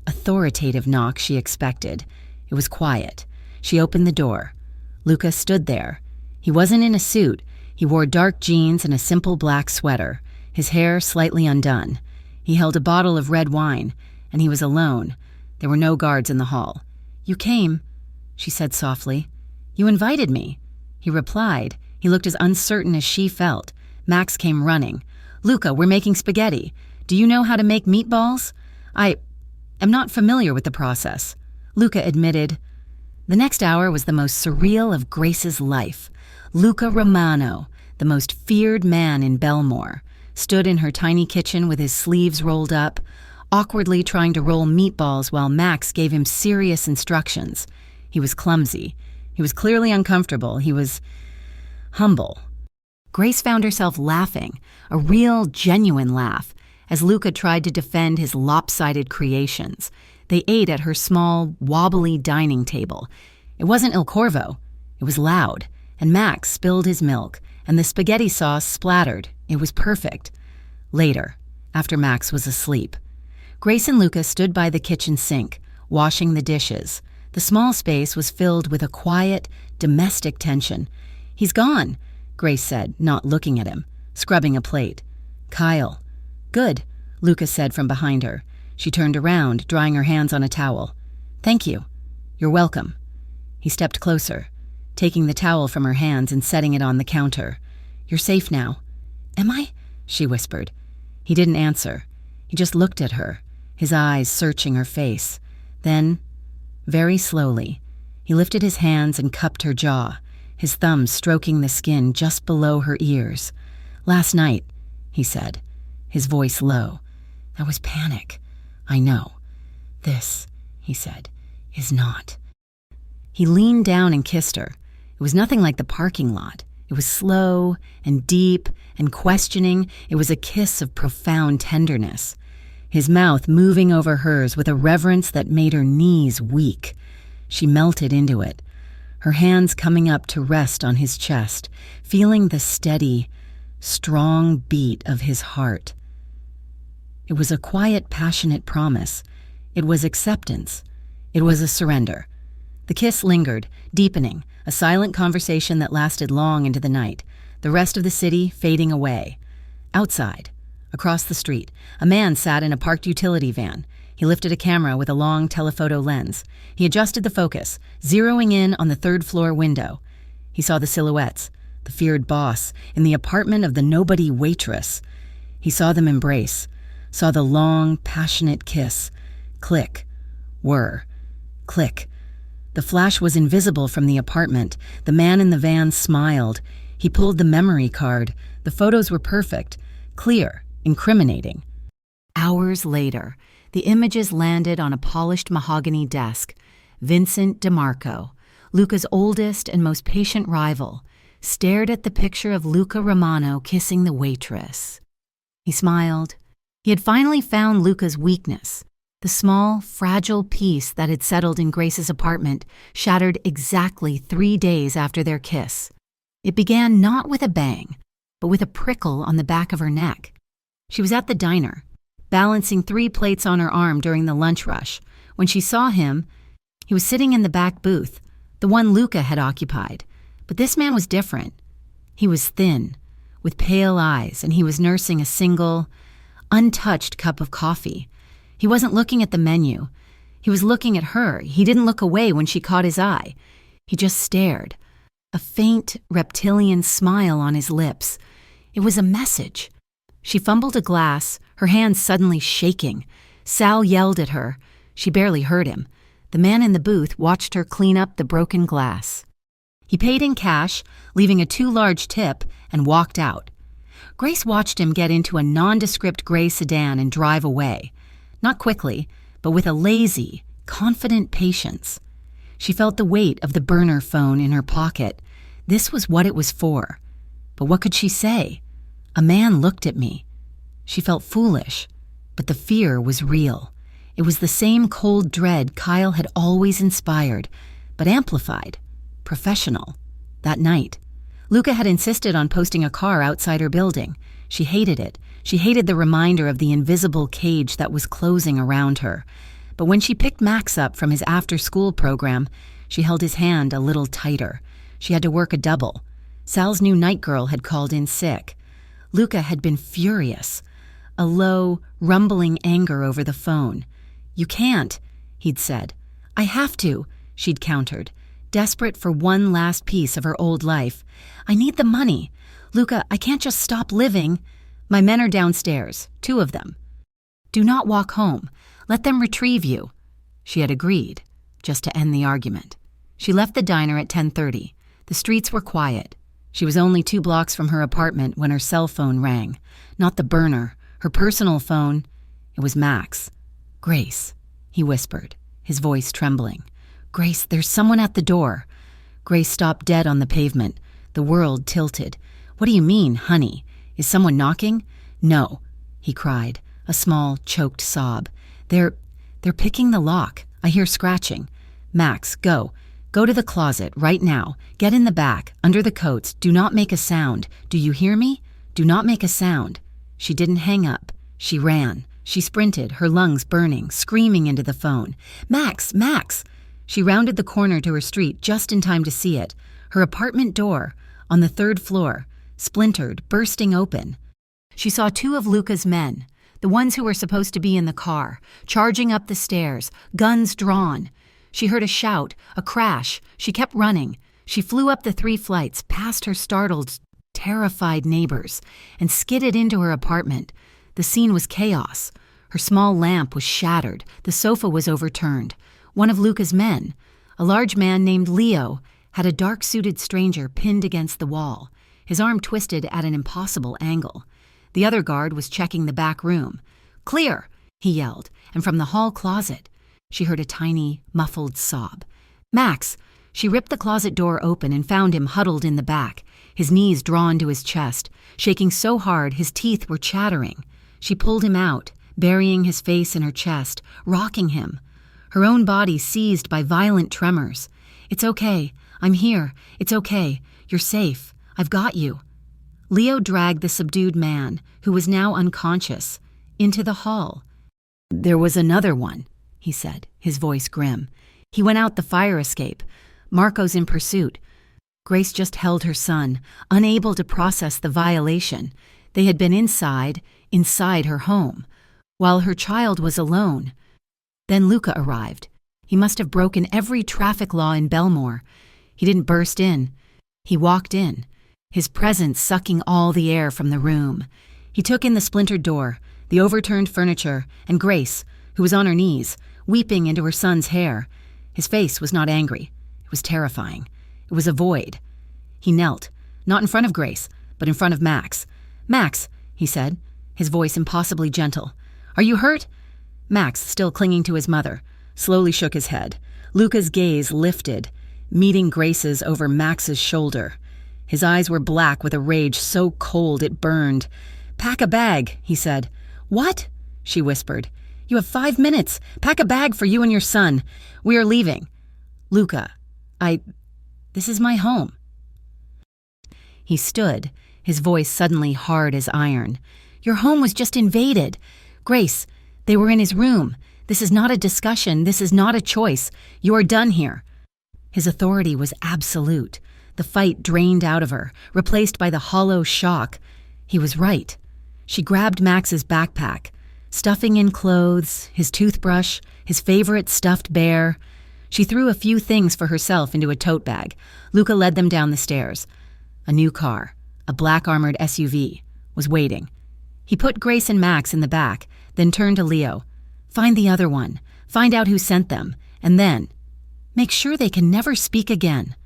authoritative knock she expected. It was quiet. She opened the door. Luca stood there. He wasn't in a suit. He wore dark jeans and a simple black sweater, his hair slightly undone. He held a bottle of red wine, and he was alone. There were no guards in the hall. "You came," she said softly. "You invited me." He replied. He looked as uncertain as she felt. Max came running. "Luca, we're making spaghetti. Do you know how to make meatballs?" "I am not familiar with the process," Luca admitted. The next hour was the most surreal of Grace's life. Luca Romano, the most feared man in Belmore, stood in her tiny kitchen with his sleeves rolled up, awkwardly trying to roll meatballs while Max gave him serious instructions. He was clumsy. He was clearly uncomfortable. He was humble. Grace found herself laughing, a real, genuine laugh, as Luca tried to defend his lopsided creations. They ate at her small, wobbly dining table. It wasn't Il Corvo. It was loud, and Max spilled his milk, and the spaghetti sauce splattered. It was perfect. Later, after Max was asleep, Grace and Luca stood by the kitchen sink, washing the dishes. The small space was filled with a quiet, domestic tension. "He's gone," Grace said, not looking at him, scrubbing a plate. "Kyle." "Good," Luca said from behind her. She turned around, drying her hands on a towel. "Thank you." "You're welcome." He stepped closer, taking the towel from her hands and setting it on the counter. "You're safe now." "Am I?" she whispered. He didn't answer. He just looked at her, his eyes searching her face. Then, very slowly, he lifted his hands and cupped her jaw, his thumbs stroking the skin just below her ears. "Last night," he said, his voice low. "That was panic. I know. This," he said, "is not." He leaned down and kissed her. It was nothing like the parking lot. It was slow and deep and questioning. It was a kiss of profound tenderness. His mouth moving over hers with a reverence that made her knees weak. She melted into it, her hands coming up to rest on his chest, feeling the steady, strong beat of his heart. It was a quiet, passionate promise. It was acceptance. It was a surrender. The kiss lingered, deepening, a silent conversation that lasted long into the night, the rest of the city fading away. Outside, across the street, a man sat in a parked utility van. He lifted a camera with a long telephoto lens. He adjusted the focus, zeroing in on the third-floor window. He saw the silhouettes, the feared boss, in the apartment of the nobody Waitress. He saw them embrace, saw the long, passionate kiss. Click, whir, click. The flash was invisible from the apartment. The man in the van smiled. He pulled the memory card. The photos were perfect, clear, incriminating. Hours later, the images landed on a polished mahogany desk. Vincent DeMarco, Luca's oldest and most patient rival, stared at the picture of Luca Romano kissing the Waitress. He smiled. He had finally found Luca's weakness. The small, fragile piece that had settled in Grace's apartment shattered exactly 3 days after their kiss. It began not with a bang, but with a prickle on the back of her neck. She was at the diner, balancing 3 plates on her arm during the lunch rush. When she saw him, he was sitting in the back booth, the one Luca had occupied. But this man was different. He was thin, with pale eyes, and he was nursing a single, untouched cup of coffee. He wasn't looking at the menu. He was looking at her. He didn't look away when she caught his eye. He just stared, a faint, reptilian smile on his lips. It was a message. She fumbled a glass, her hands suddenly shaking. Sal yelled at her. She barely heard him. The man in the booth watched her clean up the broken glass. He paid in cash, leaving a too large tip, and walked out. Grace watched him get into a nondescript gray sedan and drive away. Not quickly, but with a lazy, confident patience. She felt the weight of the burner phone in her pocket. This was what it was for. But what could she say? A man looked at me. She felt foolish, but the fear was real. It was the same cold dread Kyle had always inspired, but amplified, professional. That night, Luca had insisted on posting a car outside her building. She hated it. She hated the reminder of the invisible cage that was closing around her. But when she picked Max up from his after-school program, she held his hand a little tighter. She had to work a double. Sal's new night girl had called in sick. Luca had been furious. A low, rumbling anger over the phone. "You can't," he'd said. "I have to," she'd countered, desperate for one last piece of her old life. "I need the money. Luca, I can't just stop living. My men are downstairs, 2 of them. Do not walk home. Let them retrieve you." She had agreed, just to end the argument. She left the diner at 10:30. The streets were quiet. She was only 2 blocks from her apartment when her cell phone rang. Not the burner, her personal phone. It was Max. "Grace," he whispered, his voice trembling. "Grace, there's someone at the door." Grace stopped dead on the pavement. The world tilted. "What do you mean, honey? Is someone knocking?" "No," he cried, a small, choked sob. They're picking the lock. I hear scratching. Max, go. Go to the closet, right now. Get in the back, under the coats. Do not make a sound. Do you hear me? Do not make a sound." She didn't hang up. She ran. She sprinted, her lungs burning, screaming into the phone. "Max! Max!" She rounded the corner to her street just in time to see it. Her apartment door, on the 3rd floor, splintered, bursting open. She saw 2 of Luca's men, the ones who were supposed to be in the car, charging up the stairs, guns drawn. She heard a shout, a crash. She kept running. She flew up the 3 flights, past her startled, terrified neighbors, and skidded into her apartment. The scene was chaos. Her small lamp was shattered. The sofa was overturned. One of Luca's men, a large man named Leo, had a dark-suited stranger pinned against the wall, his arm twisted at an impossible angle. The other guard was checking the back room. "Clear!" he yelled, and from the hall closet, she heard a tiny, muffled sob. "Max!" She ripped the closet door open and found him huddled in the back, his knees drawn to his chest, shaking so hard his teeth were chattering. She pulled him out, burying his face in her chest, rocking him, her own body seized by violent tremors. "It's okay. I'm here. It's okay. You're safe. I've got you." Leo dragged the subdued man, who was now unconscious, into the hall. "There was another one," he said, his voice grim. "He went out the fire escape. Marco's in pursuit." Grace just held her son, unable to process the violation. They had been inside her home, while her child was alone. Then Luca arrived. He must have broken every traffic law in Belmore. He didn't burst in. He walked in, his presence sucking all the air from the room. He took in the splintered door, the overturned furniture, and Grace, who was on her knees, weeping into her son's hair. His face was not angry. It was terrifying. It was a void. He knelt, not in front of Grace, but in front of Max. "Max," he said, his voice impossibly gentle. "Are you hurt?" Max, still clinging to his mother, slowly shook his head. Luca's gaze lifted, meeting Grace's over Max's shoulder. His eyes were black with a rage so cold it burned. "Pack a bag," he said. "What?" she whispered. "You have 5 minutes. Pack a bag for you and your son. We are leaving." "Luca, this is my home." He stood, his voice suddenly hard as iron. "Your home was just invaded. Grace, they were in his room. This is not a discussion. This is not a choice. You are done here." His authority was absolute. The fight drained out of her, replaced by the hollow shock. He was right. She grabbed Max's backpack, stuffing in clothes, his toothbrush, his favorite stuffed bear. She threw a few things for herself into a tote bag. Luca led them down the stairs. A new car, a black armored SUV, was waiting. He put Grace and Max in the back, then turned to Leo. "Find the other one. Find out who sent them. And then, make sure they can never speak again."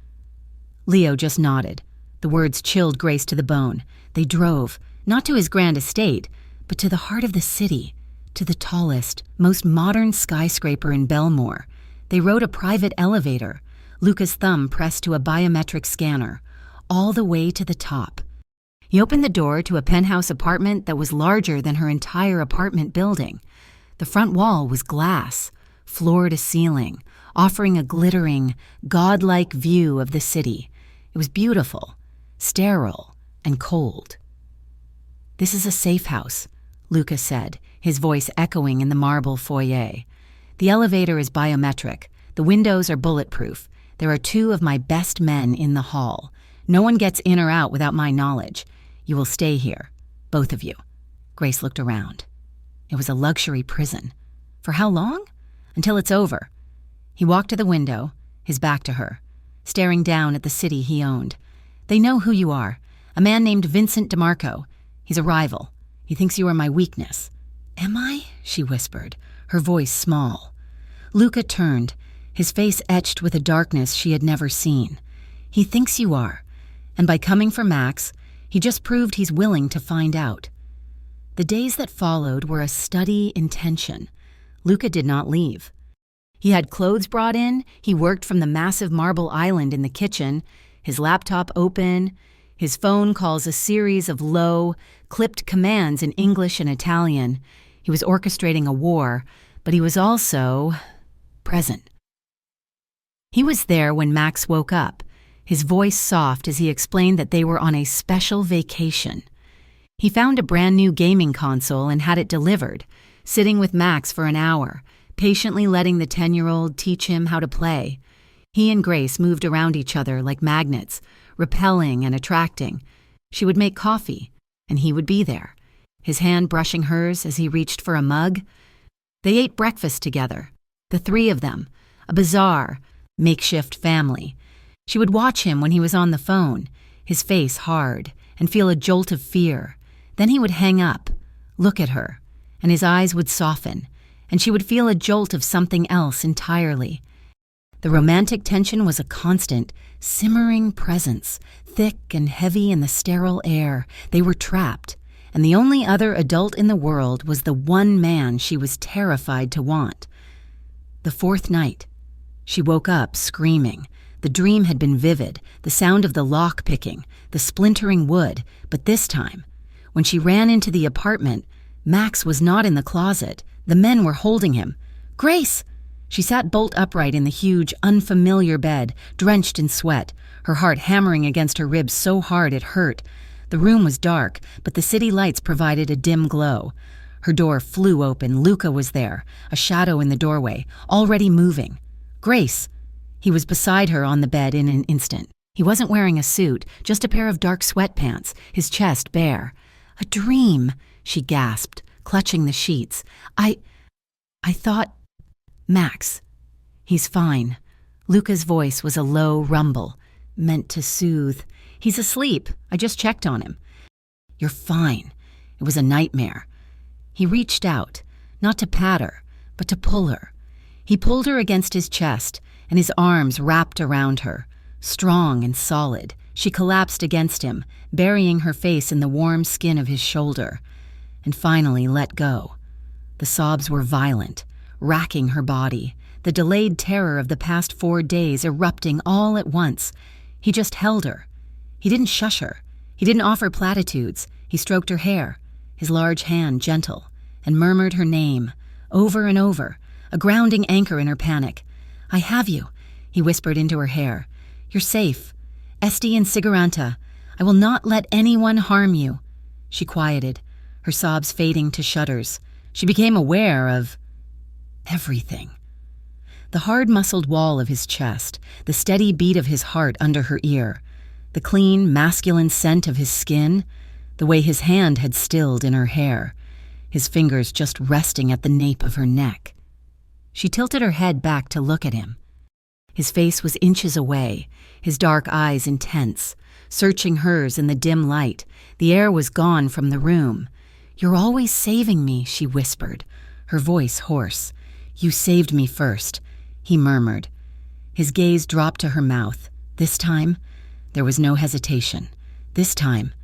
Leo just nodded. The words chilled Grace to the bone. They drove, not to his grand estate, but to the heart of the city, to the tallest, most modern skyscraper in Belmore. They rode a private elevator, Luca's thumb pressed to a biometric scanner, all the way to the top. He opened the door to a penthouse apartment that was larger than her entire apartment building. The front wall was glass, floor to ceiling, offering a glittering, godlike view of the city. It was beautiful, sterile, and cold. "This is a safe house," Luca said, his voice echoing in the marble foyer. "The elevator is biometric. The windows are bulletproof. There are 2 of my best men in the hall. No one gets in or out without my knowledge. You will stay here, both of you." Grace looked around. It was a luxury prison. For how long? Until it's over. He walked to the window, his back to her, staring down at the city he owned. "They know who you are. A man named Vincent DeMarco. He's a rival. He thinks you are my weakness." "Am I?" she whispered, her voice small. Luca turned, his face etched with a darkness she had never seen. "He thinks you are. And by coming for Max, he just proved he's willing to find out." The days that followed were a study in tension. Luca did not leave. He had clothes brought in, he worked from the massive marble island in the kitchen, his laptop open, his phone calls a series of low, clipped commands in English and Italian. He was orchestrating a war, but he was also present. He was there when Max woke up, his voice soft as he explained that they were on a special vacation. He found a brand new gaming console and had it delivered, sitting with Max for an hour, patiently letting the 10-year-old teach him how to play. He and Grace moved around each other like magnets, repelling and attracting. She would make coffee, and he would be there, his hand brushing hers as he reached for a mug. They ate breakfast together, the 3 of them, a bizarre, makeshift family. She would watch him when he was on the phone, his face hard, and feel a jolt of fear. Then he would hang up, look at her, and his eyes would soften, and she would feel a jolt of something else entirely. The romantic tension was a constant, simmering presence, thick and heavy in the sterile air. They were trapped, and the only other adult in the world was the one man she was terrified to want. The 4th night, she woke up screaming. The dream had been vivid, the sound of the lock picking, the splintering wood, but this time, when she ran into the apartment, Max was not in the closet. The men were holding him. "Grace!" She sat bolt upright in the huge, unfamiliar bed, drenched in sweat, her heart hammering against her ribs so hard it hurt. The room was dark, but the city lights provided a dim glow. Her door flew open. Luca was there, a shadow in the doorway, already moving. "Grace!" He was beside her on the bed in an instant. He wasn't wearing a suit, just a pair of dark sweatpants, his chest bare. A dream, she gasped, clutching the sheets. I thought, Max, he's fine. Luca's voice was a low rumble, meant to soothe. He's asleep. I just checked on him. You're fine. It was a nightmare. He reached out, not to pat her, but to pull her. He pulled her against his chest, and his arms wrapped around her. Strong and solid, she collapsed against him, burying her face in the warm skin of his shoulder, and finally let go. The sobs were violent, racking her body, the delayed terror of the past 4 days erupting all at once. He just held her. He didn't shush her. He didn't offer platitudes. He stroked her hair, his large hand gentle, and murmured her name, over and over, a grounding anchor in her panic. I have you, he whispered into her hair. You're safe. Esti and Sigaranta. I will not let anyone harm you. She quieted, her sobs fading to shudders. She became aware of everything. The hard-muscled wall of his chest, the steady beat of his heart under her ear, the clean, masculine scent of his skin, the way his hand had stilled in her hair, his fingers just resting at the nape of her neck. She tilted her head back to look at him. His face was inches away, his dark eyes intense, searching hers in the dim light. The air was gone from the room. You're always saving me, she whispered, her voice hoarse. You saved me first, he murmured. His gaze dropped to her mouth. This time, there was no hesitation. This time,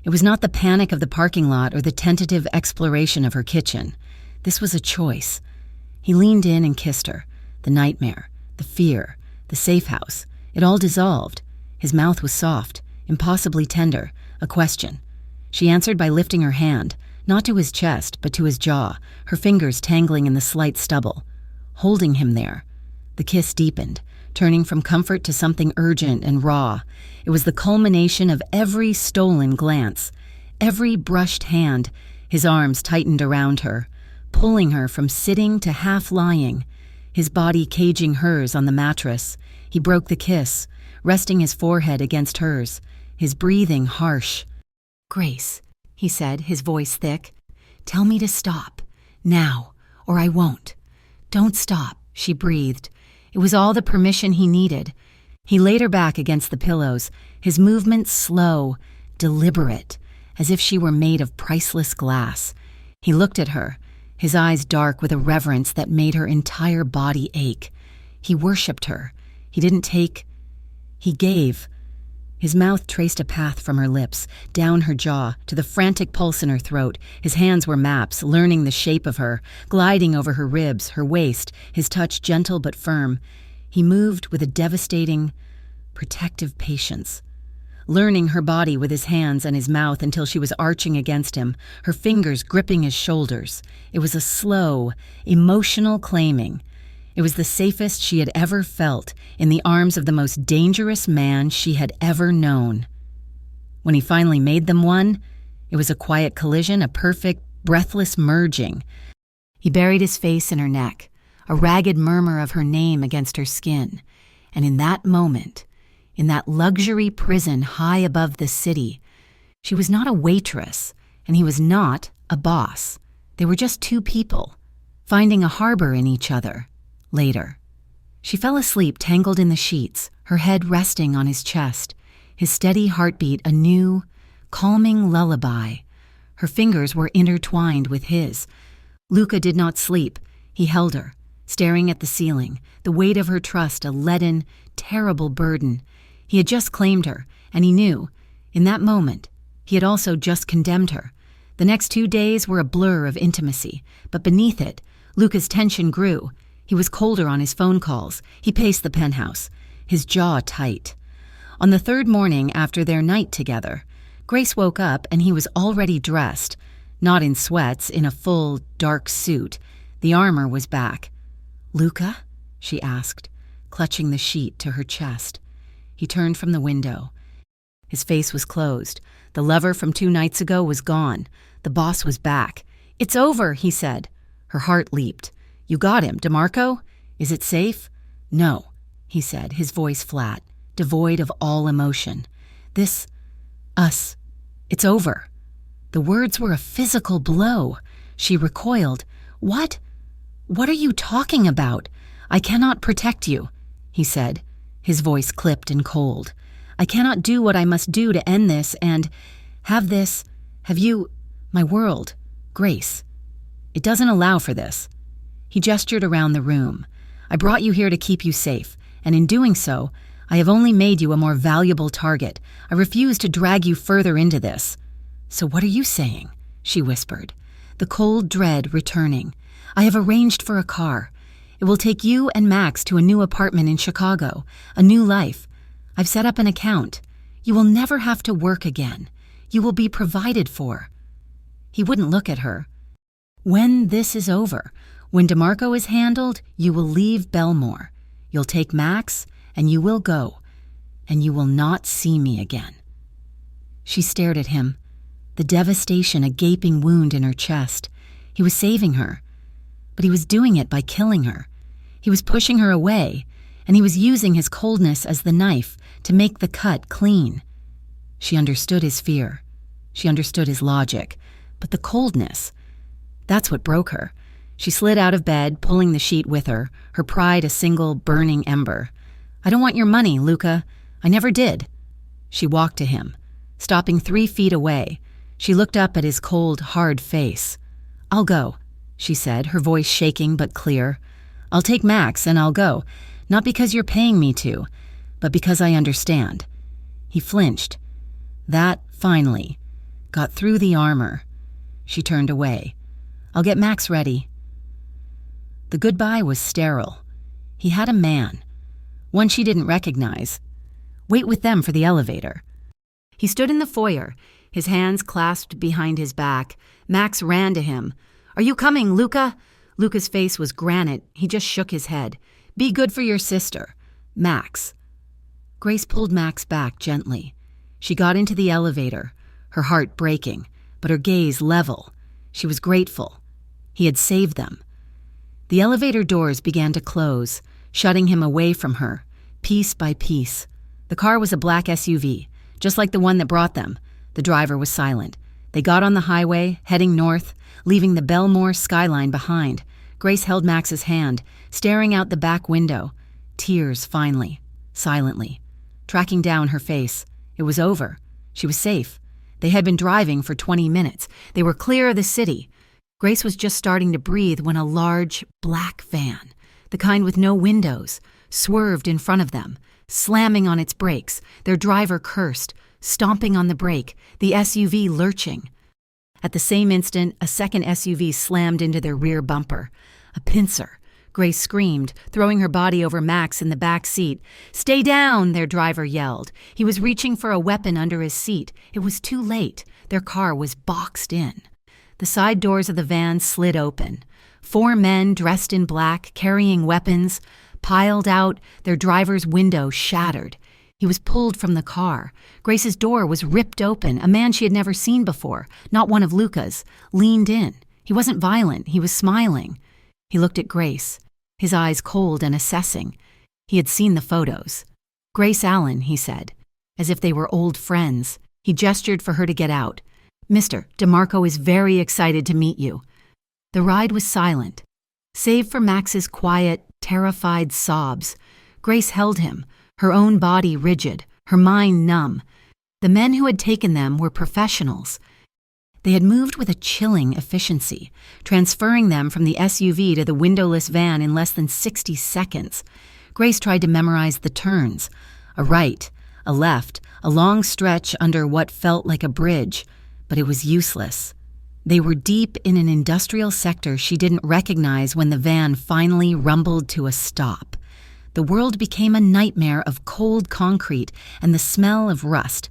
it was not the panic of the parking lot or the tentative exploration of her kitchen. This was a choice. He leaned in and kissed her. The nightmare, the fear, the safe house, it all dissolved. His mouth was soft, impossibly tender, a question. She answered by lifting her hand, not to his chest, but to his jaw, her fingers tangling in the slight stubble. Holding him there. The kiss deepened, turning from comfort to something urgent and raw. It was the culmination of every stolen glance, every brushed hand. His arms tightened around her, pulling her from sitting to half lying, his body caging hers on the mattress. He broke the kiss, resting his forehead against hers, his breathing harsh. Grace, he said, his voice thick, tell me to stop, now, or I won't. Don't stop, she breathed. It was all the permission he needed. He laid her back against the pillows, his movements slow, deliberate, as if she were made of priceless glass. He looked at her, his eyes dark with a reverence that made her entire body ache. He worshipped her. He didn't take, he gave. His mouth traced a path from her lips, down her jaw, to the frantic pulse in her throat. His hands were maps, learning the shape of her, gliding over her ribs, her waist, his touch gentle but firm. He moved with a devastating, protective patience, learning her body with his hands and his mouth until she was arching against him, her fingers gripping his shoulders. It was a slow, emotional claiming. It was the safest she had ever felt, in the arms of the most dangerous man she had ever known. When he finally made them one, it was a quiet collision, a perfect, breathless merging. He buried his face in her neck, a ragged murmur of her name against her skin, and in that moment, in that luxury prison high above the city, she was not a waitress, and he was not a boss. They were just two people, finding a harbor in each other. Later, she fell asleep tangled in the sheets, her head resting on his chest, his steady heartbeat a new, calming lullaby. Her fingers were intertwined with his. Luca did not sleep. He held her, staring at the ceiling, the weight of her trust a leaden, terrible burden. He had just claimed her, and he knew, in that moment, he had also just condemned her. The next 2 days were a blur of intimacy, but beneath it, Luca's tension grew. He was colder on his phone calls. He paced the penthouse, his jaw tight. On the 3rd morning after their night together, Grace woke up and he was already dressed, not in sweats, in a full, dark suit. The armor was back. "Luca?" she asked, clutching the sheet to her chest. He turned from the window. His face was closed. The lover from 2 nights ago was gone. The boss was back. "It's over," he said. Her heart leaped. "You got him, DeMarco? Is it safe?" "No," he said, his voice flat, devoid of all emotion. Us. It's over." The words were a physical blow. She recoiled. What? What are you talking about? I cannot protect you, he said, his voice clipped and cold. I cannot do what I must do to end this and have you, my world, Grace. It doesn't allow for this. He gestured around the room. I brought you here to keep you safe, and in doing so, I have only made you a more valuable target. I refuse to drag you further into this. So what are you saying? She whispered, the cold dread returning. I have arranged for a car. It will take you and Max to a new apartment in Chicago, a new life. I've set up an account. You will never have to work again. You will be provided for. He wouldn't look at her. When this is over, when DeMarco is handled, you will leave Belmore. You'll take Max, and you will go, and you will not see me again. She stared at him, the devastation a gaping wound in her chest. He was saving her, but he was doing it by killing her. He was pushing her away, and he was using his coldness as the knife to make the cut clean. She understood his fear. She understood his logic, but the coldness, that's what broke her. She slid out of bed, pulling the sheet with her, her pride a single burning ember. I don't want your money, Luca. I never did. She walked to him, stopping 3 feet away. She looked up at his cold, hard face. I'll go, she said, her voice shaking but clear. I'll take Max and I'll go, not because you're paying me to, but because I understand. He flinched. That, finally, got through the armor. She turned away. I'll get Max ready. The goodbye was sterile. He had a man, one she didn't recognize. Wait with them for the elevator. He stood in the foyer, his hands clasped behind his back. Max ran to him. Are you coming, Luca? Luca's face was granite. He just shook his head. Be good for your sister. Max. Grace pulled Max back gently. She got into the elevator, her heart breaking, but her gaze level. She was grateful. He had saved them. The elevator doors began to close, shutting him away from her, piece by piece. The car was a black SUV, just like the one that brought them. The driver was silent. They got on the highway, heading north, leaving the Belmore skyline behind. Grace held Max's hand, staring out the back window. Tears, finally, silently, tracking down her face. It was over. She was safe. They had been driving for 20 minutes. They were clear of the city. Grace was just starting to breathe when a large, black van, the kind with no windows, swerved in front of them, slamming on its brakes. Their driver cursed, stomping on the brake, the SUV lurching. At the same instant, a second SUV slammed into their rear bumper. A pincer. Grace screamed, throwing her body over Max in the back seat. Stay down, their driver yelled. He was reaching for a weapon under his seat. It was too late. Their car was boxed in. The side doors of the van slid open. 4 men dressed in black, carrying weapons, piled out, their driver's window shattered. He was pulled from the car. Grace's door was ripped open. A man she had never seen before, not one of Luca's, leaned in. He wasn't violent. He was smiling. He looked at Grace, his eyes cold and assessing. He had seen the photos. Grace Allen, he said, as if they were old friends. He gestured for her to get out. Mr. DeMarco is very excited to meet you. The ride was silent. Save for Max's quiet, terrified sobs, Grace held him, her own body rigid, her mind numb. The men who had taken them were professionals. They had moved with a chilling efficiency, transferring them from the SUV to the windowless van in less than 60 seconds. Grace tried to memorize the turns. A right, a left, a long stretch under what felt like a bridge, but it was useless. They were deep in an industrial sector she didn't recognize when the van finally rumbled to a stop. The world became a nightmare of cold concrete and the smell of rust.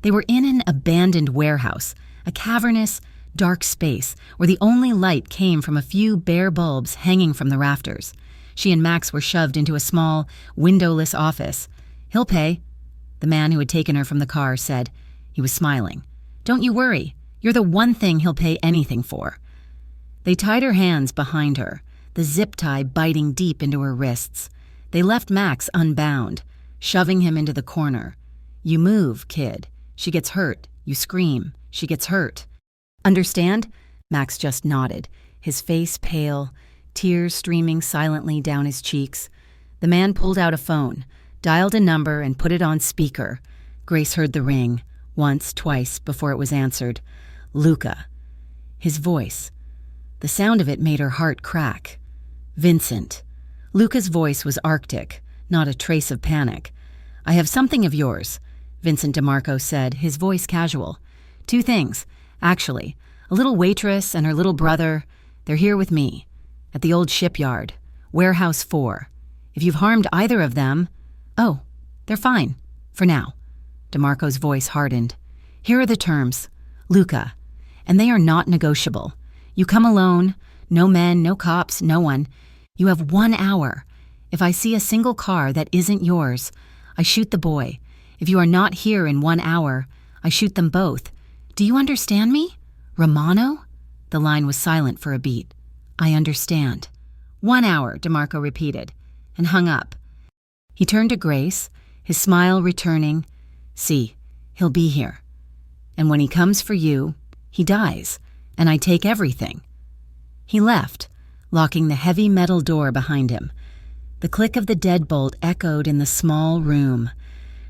They were in an abandoned warehouse, a cavernous, dark space where the only light came from a few bare bulbs hanging from the rafters. She and Max were shoved into a small, windowless office. He'll pay, the man who had taken her from the car said. He was smiling. Don't you worry. You're the one thing he'll pay anything for. They tied her hands behind her, the zip tie biting deep into her wrists. They left Max unbound, shoving him into the corner. You move, kid. She gets hurt. You scream. She gets hurt. Understand? Max just nodded, his face pale, tears streaming silently down his cheeks. The man pulled out a phone, dialed a number, and put it on speaker. Grace heard the ring, once, twice, before it was answered. Luca. His voice. The sound of it made her heart crack. Vincent. Luca's voice was arctic, not a trace of panic. "I have something of yours," Vincent DeMarco said, his voice casual. "Two things, actually. A little waitress and her little brother. They're here with me, at the old shipyard, Warehouse 4. If you've harmed either of them—" "Oh, they're fine, for now." DeMarco's voice hardened. "Here are the terms, Luca, and they are not negotiable. You come alone, no men, no cops, no one. You have 1 hour. If I see a single car that isn't yours, I shoot the boy. If you are not here in 1 hour, I shoot them both. Do you understand me? Romano?" The line was silent for a beat. "I understand." 1 hour, DeMarco repeated, and hung up. He turned to Grace, his smile returning. "See, he'll be here. And when he comes for you, he dies, and I take everything." He left, locking the heavy metal door behind him. The click of the deadbolt echoed in the small room.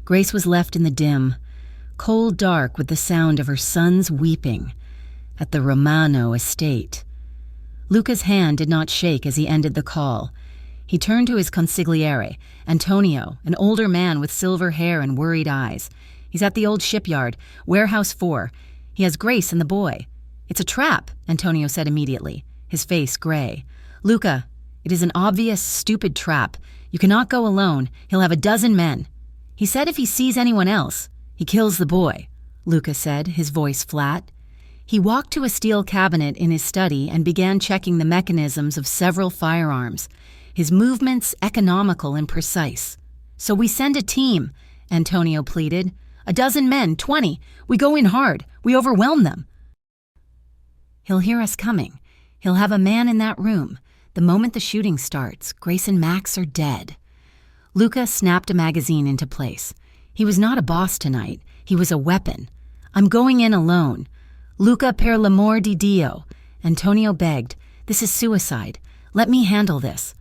Grace was left in the dim, cold dark with the sound of her son's weeping at the Romano estate. Luca's hand did not shake as he ended the call. He turned to his consigliere, Antonio, an older man with silver hair and worried eyes. "He's at the old shipyard, Warehouse 4. He has Grace and the boy." "It's a trap," Antonio said immediately, his face gray. "Luca, it is an obvious, stupid trap. You cannot go alone. He'll have 12 men. He said if he sees anyone else, he kills the boy," Luca said, his voice flat. He walked to a steel cabinet in his study and began checking the mechanisms of several firearms, his movements economical and precise. "So we send a team," Antonio pleaded. 12 men, 20. We go in hard. We overwhelm them." "He'll hear us coming. He'll have a man in that room. The moment the shooting starts, Grace and Max are dead." Luca snapped a magazine into place. He was not a boss tonight. He was a weapon. "I'm going in alone." "Luca, per l'amor di Dio," Antonio begged. "This is suicide. Let me handle this."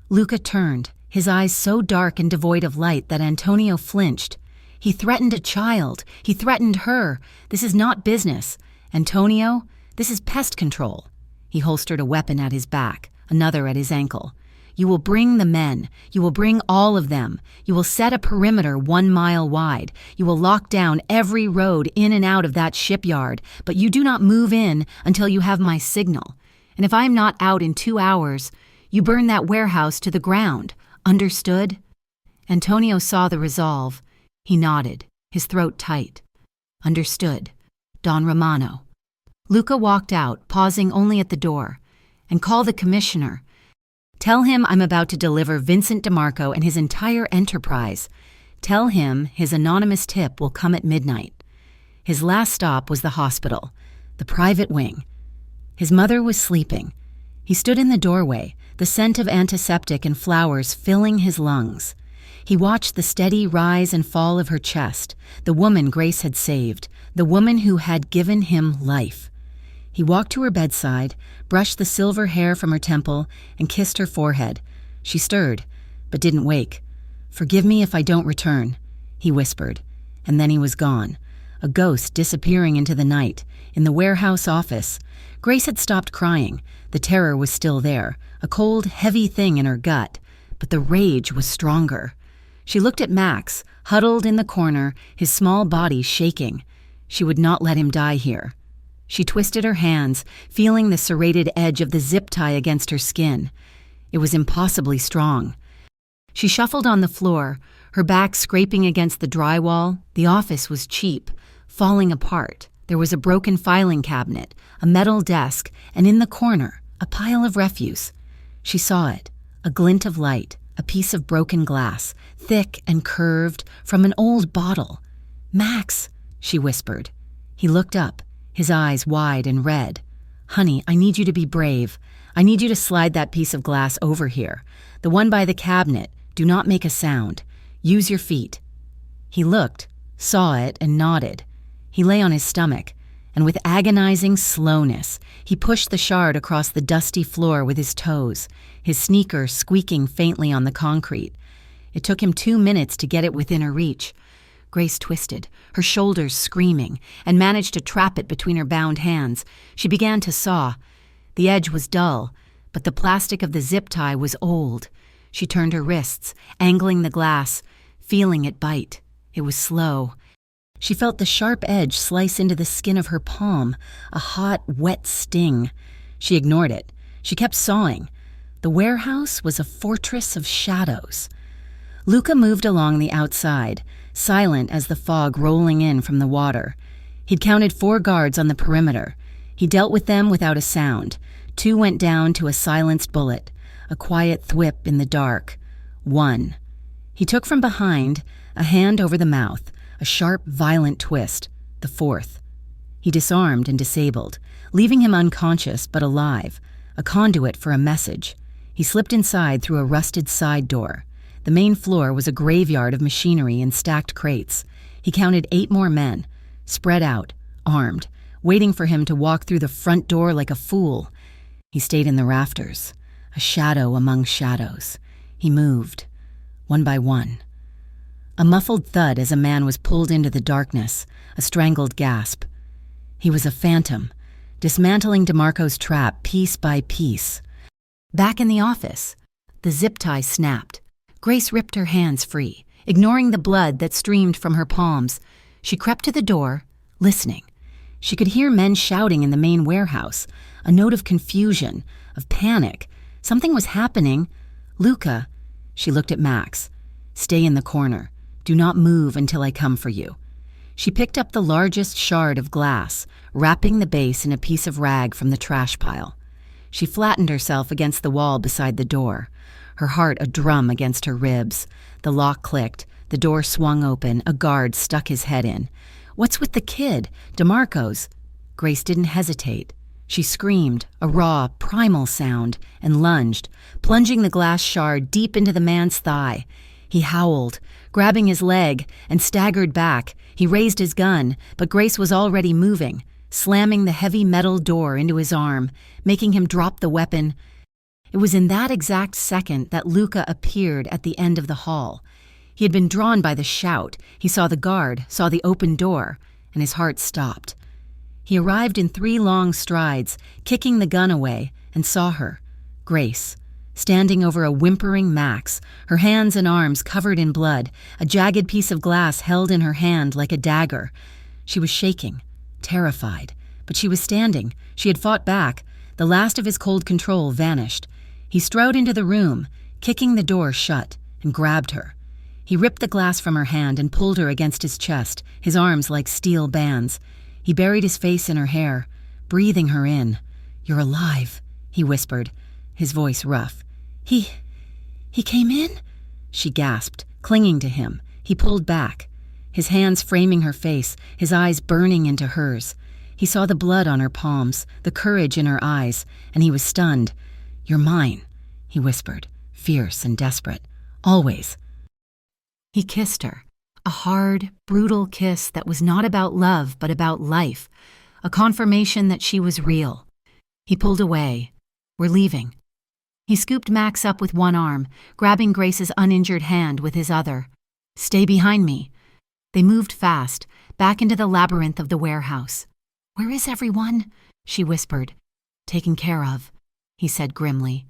Luca turned, his eyes so dark and devoid of light that Antonio flinched. "He threatened a child. He threatened her. This is not business. Antonio, this is pest control." He holstered a weapon at his back, another at his ankle. "You will bring the men. You will bring all of them. You will set a perimeter 1 mile wide. You will lock down every road in and out of that shipyard, but you do not move in until you have my signal. And if I am not out in 2 hours, you burn that warehouse to the ground. Understood?" Antonio saw the resolve. He nodded, his throat tight. "Understood. Don Romano." Luca walked out, pausing only at the door. "And call the commissioner. Tell him I'm about to deliver Vincent DeMarco and his entire enterprise. Tell him his anonymous tip will come at midnight." His last stop was the hospital, the private wing. His mother was sleeping. He stood in the doorway, the scent of antiseptic and flowers filling his lungs. He watched the steady rise and fall of her chest, the woman Grace had saved, the woman who had given him life. He walked to her bedside, brushed the silver hair from her temple, and kissed her forehead. She stirred, but didn't wake. "Forgive me if I don't return," he whispered, and then he was gone, a ghost disappearing into the night. In the warehouse office, Grace had stopped crying. The terror was still there, a cold, heavy thing in her gut, but the rage was stronger. She looked at Max, huddled in the corner, his small body shaking. She would not let him die here. She twisted her hands, feeling the serrated edge of the zip tie against her skin. It was impossibly strong. She shuffled on the floor, her back scraping against the drywall. The office was cheap, falling apart. There was a broken filing cabinet, a metal desk, and in the corner, a pile of refuse. She saw it, a glint of light, a piece of broken glass, thick and curved, from an old bottle. "Max," she whispered. He looked up, his eyes wide and red. "Honey, I need you to be brave. I need you to slide that piece of glass over here. The one by the cabinet. Do not make a sound. Use your feet." He looked, saw it, and nodded. He lay on his stomach, and with agonizing slowness, he pushed the shard across the dusty floor with his toes, his sneaker squeaking faintly on the concrete. It took him 2 minutes to get it within her reach. Grace twisted, her shoulders screaming, and managed to trap it between her bound hands. She began to saw. The edge was dull, but the plastic of the zip tie was old. She turned her wrists, angling the glass, feeling it bite. It was slow. She felt the sharp edge slice into the skin of her palm, a hot, wet sting. She ignored it. She kept sawing. The warehouse was a fortress of shadows. Luca moved along the outside, silent as the fog rolling in from the water. He'd counted 4 guards on the perimeter. He dealt with them without a sound. 2 went down to a silenced bullet, a quiet thwip in the dark. 1. He took from behind, a hand over the mouth, a sharp, violent twist. The 4th. He disarmed and disabled, leaving him unconscious but alive, a conduit for a message. He slipped inside through a rusted side door. The main floor was a graveyard of machinery and stacked crates. He counted 8 more men, spread out, armed, waiting for him to walk through the front door like a fool. He stayed in the rafters, a shadow among shadows. He moved, one by one. A muffled thud as a man was pulled into the darkness, a strangled gasp. He was a phantom, dismantling DeMarco's trap piece by piece. Back in the office, the zip tie snapped. Grace ripped her hands free, ignoring the blood that streamed from her palms. She crept to the door, listening. She could hear men shouting in the main warehouse, a note of confusion, of panic. Something was happening. Luca, she looked at Max. Stay in the corner. Do not move until I come for you. She picked up the largest shard of glass, wrapping the base in a piece of rag from the trash pile. She flattened herself against the wall beside the door, her heart a drum against her ribs. The lock clicked. The door swung open. A guard stuck his head in. What's with the kid? DeMarco's. Grace didn't hesitate. She screamed, a raw, primal sound, and lunged, plunging the glass shard deep into the man's thigh. He howled, grabbing his leg, and staggered back. He raised his gun, but Grace was already moving, slamming the heavy metal door into his arm, making him drop the weapon. It was in that exact second that Luca appeared at the end of the hall. He had been drawn by the shout. He saw the guard, saw the open door, and his heart stopped. He arrived in 3 long strides, kicking the gun away, and saw her, Grace, standing over a whimpering Max, her hands and arms covered in blood, a jagged piece of glass held in her hand like a dagger. She was shaking, terrified, but she was standing. She had fought back. The last of his cold control vanished. He strode into the room, kicking the door shut, and grabbed her. He ripped the glass from her hand and pulled her against his chest, his arms like steel bands. He buried his face in her hair, breathing her in. "You're alive," he whispered, his voice rough. He came in?" she gasped, clinging to him. He pulled back, his hands framing her face, his eyes burning into hers. He saw the blood on her palms, the courage in her eyes, and he was stunned. "You're mine," he whispered, fierce and desperate. "Always." He kissed her, a hard, brutal kiss that was not about love but about life, a confirmation that she was real. He pulled away. "We're leaving." He scooped Max up with one arm, grabbing Grace's uninjured hand with his other. "Stay behind me." They moved fast, back into the labyrinth of the warehouse. "Where is everyone?" she whispered. "Taken care of," he said grimly.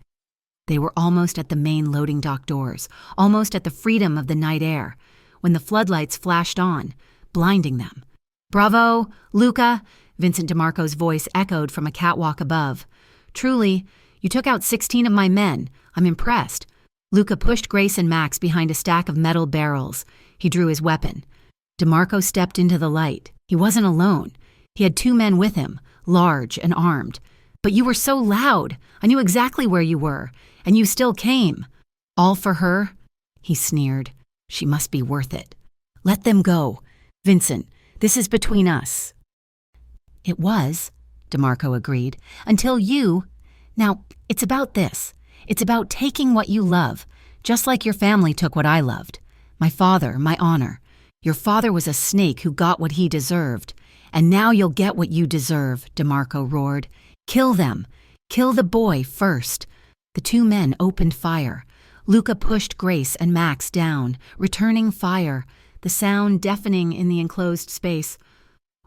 They were almost at the main loading dock doors, almost at the freedom of the night air, when the floodlights flashed on, blinding them. "Bravo, Luca!" Vincent DeMarco's voice echoed from a catwalk above. "Truly, you took out 16 of my men. I'm impressed." Luca pushed Grace and Max behind a stack of metal barrels. He drew his weapon. DeMarco stepped into the light. He wasn't alone. He had 2 men with him, large and armed. "But you were so loud. I knew exactly where you were, and you still came." "All for her?" he sneered. "She must be worth it." "Let them go. Vincent, this is between us." "It was," DeMarco agreed, "until you... Now, it's about this. It's about taking what you love, just like your family took what I loved. My father, my honor. Your father was a snake who got what he deserved, And now you'll get what you deserve, DeMarco roared. Kill them. Kill the boy first. The two men opened fire. Luca pushed Grace and Max down, returning fire, the sound deafening in the enclosed space.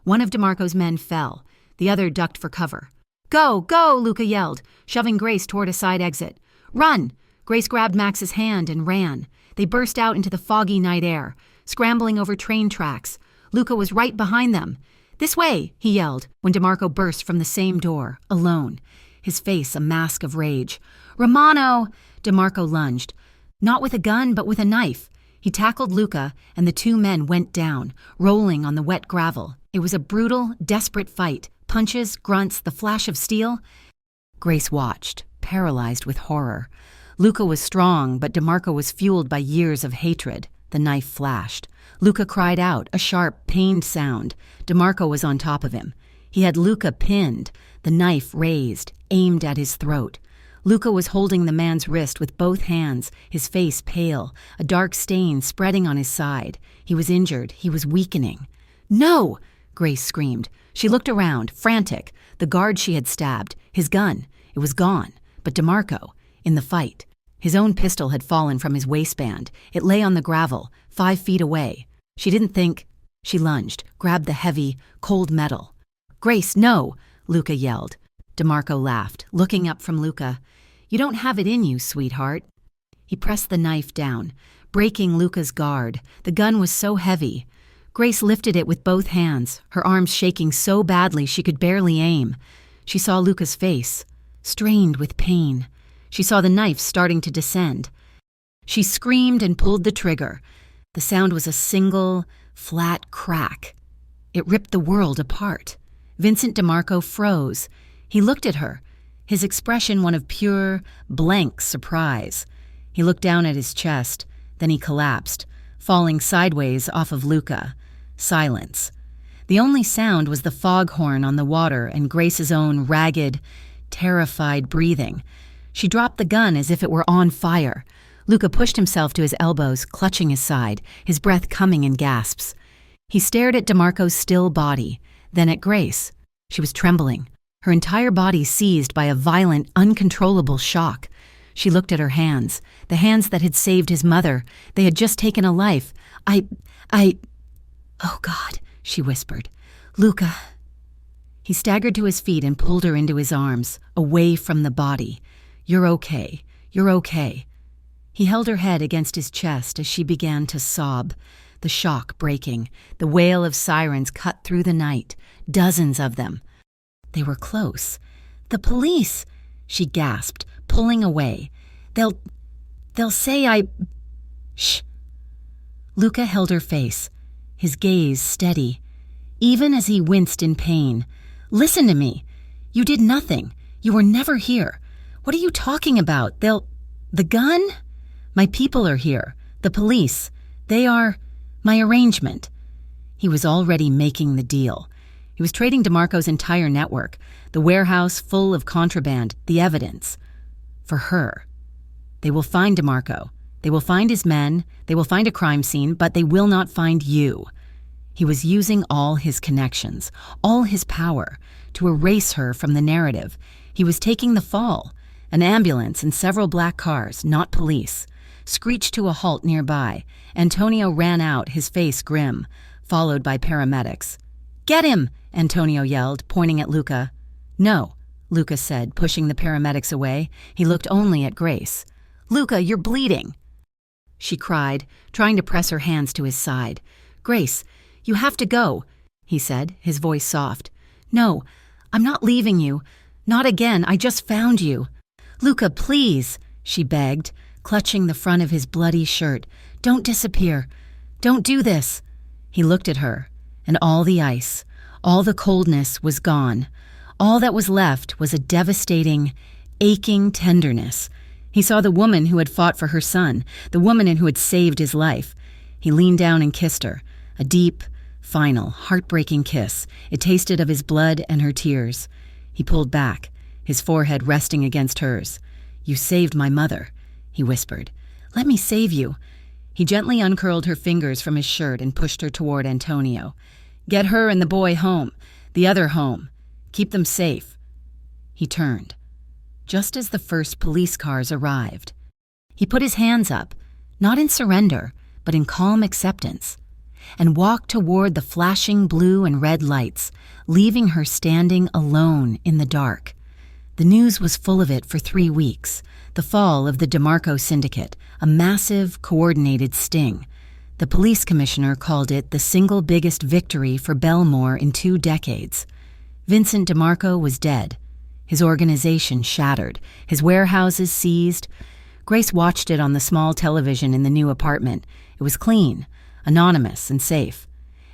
One of DeMarco's men fell. The other ducked for cover. Go, go, Luca yelled, shoving Grace toward a side exit. Run! Grace grabbed Max's hand and ran. They burst out into the foggy night air, scrambling over train tracks. Luca was right behind them. This way, he yelled, when DeMarco burst from the same door, alone, his face a mask of rage. Romano! DeMarco lunged, not with a gun, but with a knife. He tackled Luca, and the two men went down, rolling on the wet gravel. It was a brutal, desperate fight. Punches, grunts, the flash of steel. Grace watched, paralyzed with horror. Luca was strong, but DeMarco was fueled by years of hatred. The knife flashed. Luca cried out, a sharp, pained sound. DeMarco was on top of him. He had Luca pinned, the knife raised, aimed at his throat. Luca was holding the man's wrist with both hands, his face pale, a dark stain spreading on his side. He was injured. He was weakening. No! Grace screamed. She looked around, frantic. The guard she had stabbed, his gun, it was gone. But DeMarco, in the fight, his own pistol had fallen from his waistband. It lay on the gravel, 5 feet away. She didn't think. She lunged, grabbed the heavy, cold metal. Grace, no! Luca yelled. DeMarco laughed, looking up from Luca. You don't have it in you, sweetheart. He pressed the knife down, breaking Luca's guard. The gun was so heavy. Grace lifted it with both hands, her arms shaking so badly she could barely aim. She saw Luca's face, strained with pain. She saw the knife starting to descend. She screamed and pulled the trigger. The sound was a single, flat crack. It ripped the world apart. Vincent DeMarco froze. He looked at her, his expression one of pure, blank surprise. He looked down at his chest, then he collapsed, falling sideways off of Luca. Silence. The only sound was the foghorn on the water and Grace's own ragged, terrified breathing. She dropped the gun as if it were on fire. Luca pushed himself to his elbows, clutching his side, his breath coming in gasps. He stared at DeMarco's still body, then at Grace. She was trembling, her entire body seized by a violent, uncontrollable shock. She looked at her hands, the hands that had saved his mother. They had just taken a life. Oh, God, she whispered. Luca. He staggered to his feet and pulled her into his arms, away from the body. You're okay. You're okay. He held her head against his chest as she began to sob, the shock breaking. The wail of sirens cut through the night, dozens of them. They were close. The police, she gasped, pulling away. They'll say Shh. Luca held her face, his gaze steady, even as he winced in pain. Listen to me. You did nothing. You were never here. What are you talking about? The gun? My people are here. The police. They are my arrangement. He was already making the deal. He was trading DeMarco's entire network, the warehouse full of contraband, the evidence. For her. They will find DeMarco. They will find his men. They will find a crime scene, but they will not find you. He was using all his connections, all his power, to erase her from the narrative. He was taking the fall. An ambulance and several black cars, not police, screeched to a halt nearby. Antonio ran out, his face grim, followed by paramedics. Get him! Antonio yelled, pointing at Luca. No, Luca said, pushing the paramedics away. He looked only at Grace. Luca, you're bleeding! She cried, trying to press her hands to his side. Grace, you have to go, he said, his voice soft. No, I'm not leaving you. Not again. I just found you. Luca, please, she begged, clutching the front of his bloody shirt. Don't disappear. Don't do this. He looked at her, and all the ice, all the coldness was gone. All that was left was a devastating, aching tenderness. He saw the woman who had fought for her son, the woman who had saved his life. He leaned down and kissed her, a deep, final, heartbreaking kiss. It tasted of his blood and her tears. He pulled back, his forehead resting against hers. You saved my mother, he whispered. Let me save you. He gently uncurled her fingers from his shirt and pushed her toward Antonio. Get her and the boy home. The other home. Keep them safe." He turned, just as the first police cars arrived. He put his hands up, not in surrender, but in calm acceptance, and walked toward the flashing blue and red lights, leaving her standing alone in the dark. The news was full of it for 3 weeks. The fall of the DeMarco Syndicate, a massive, coordinated sting. The police commissioner called it the single biggest victory for Belmore in 2 decades. Vincent DeMarco was dead. His organization shattered, his warehouses seized. Grace watched it on the small television in the new apartment. It was clean, anonymous, and safe.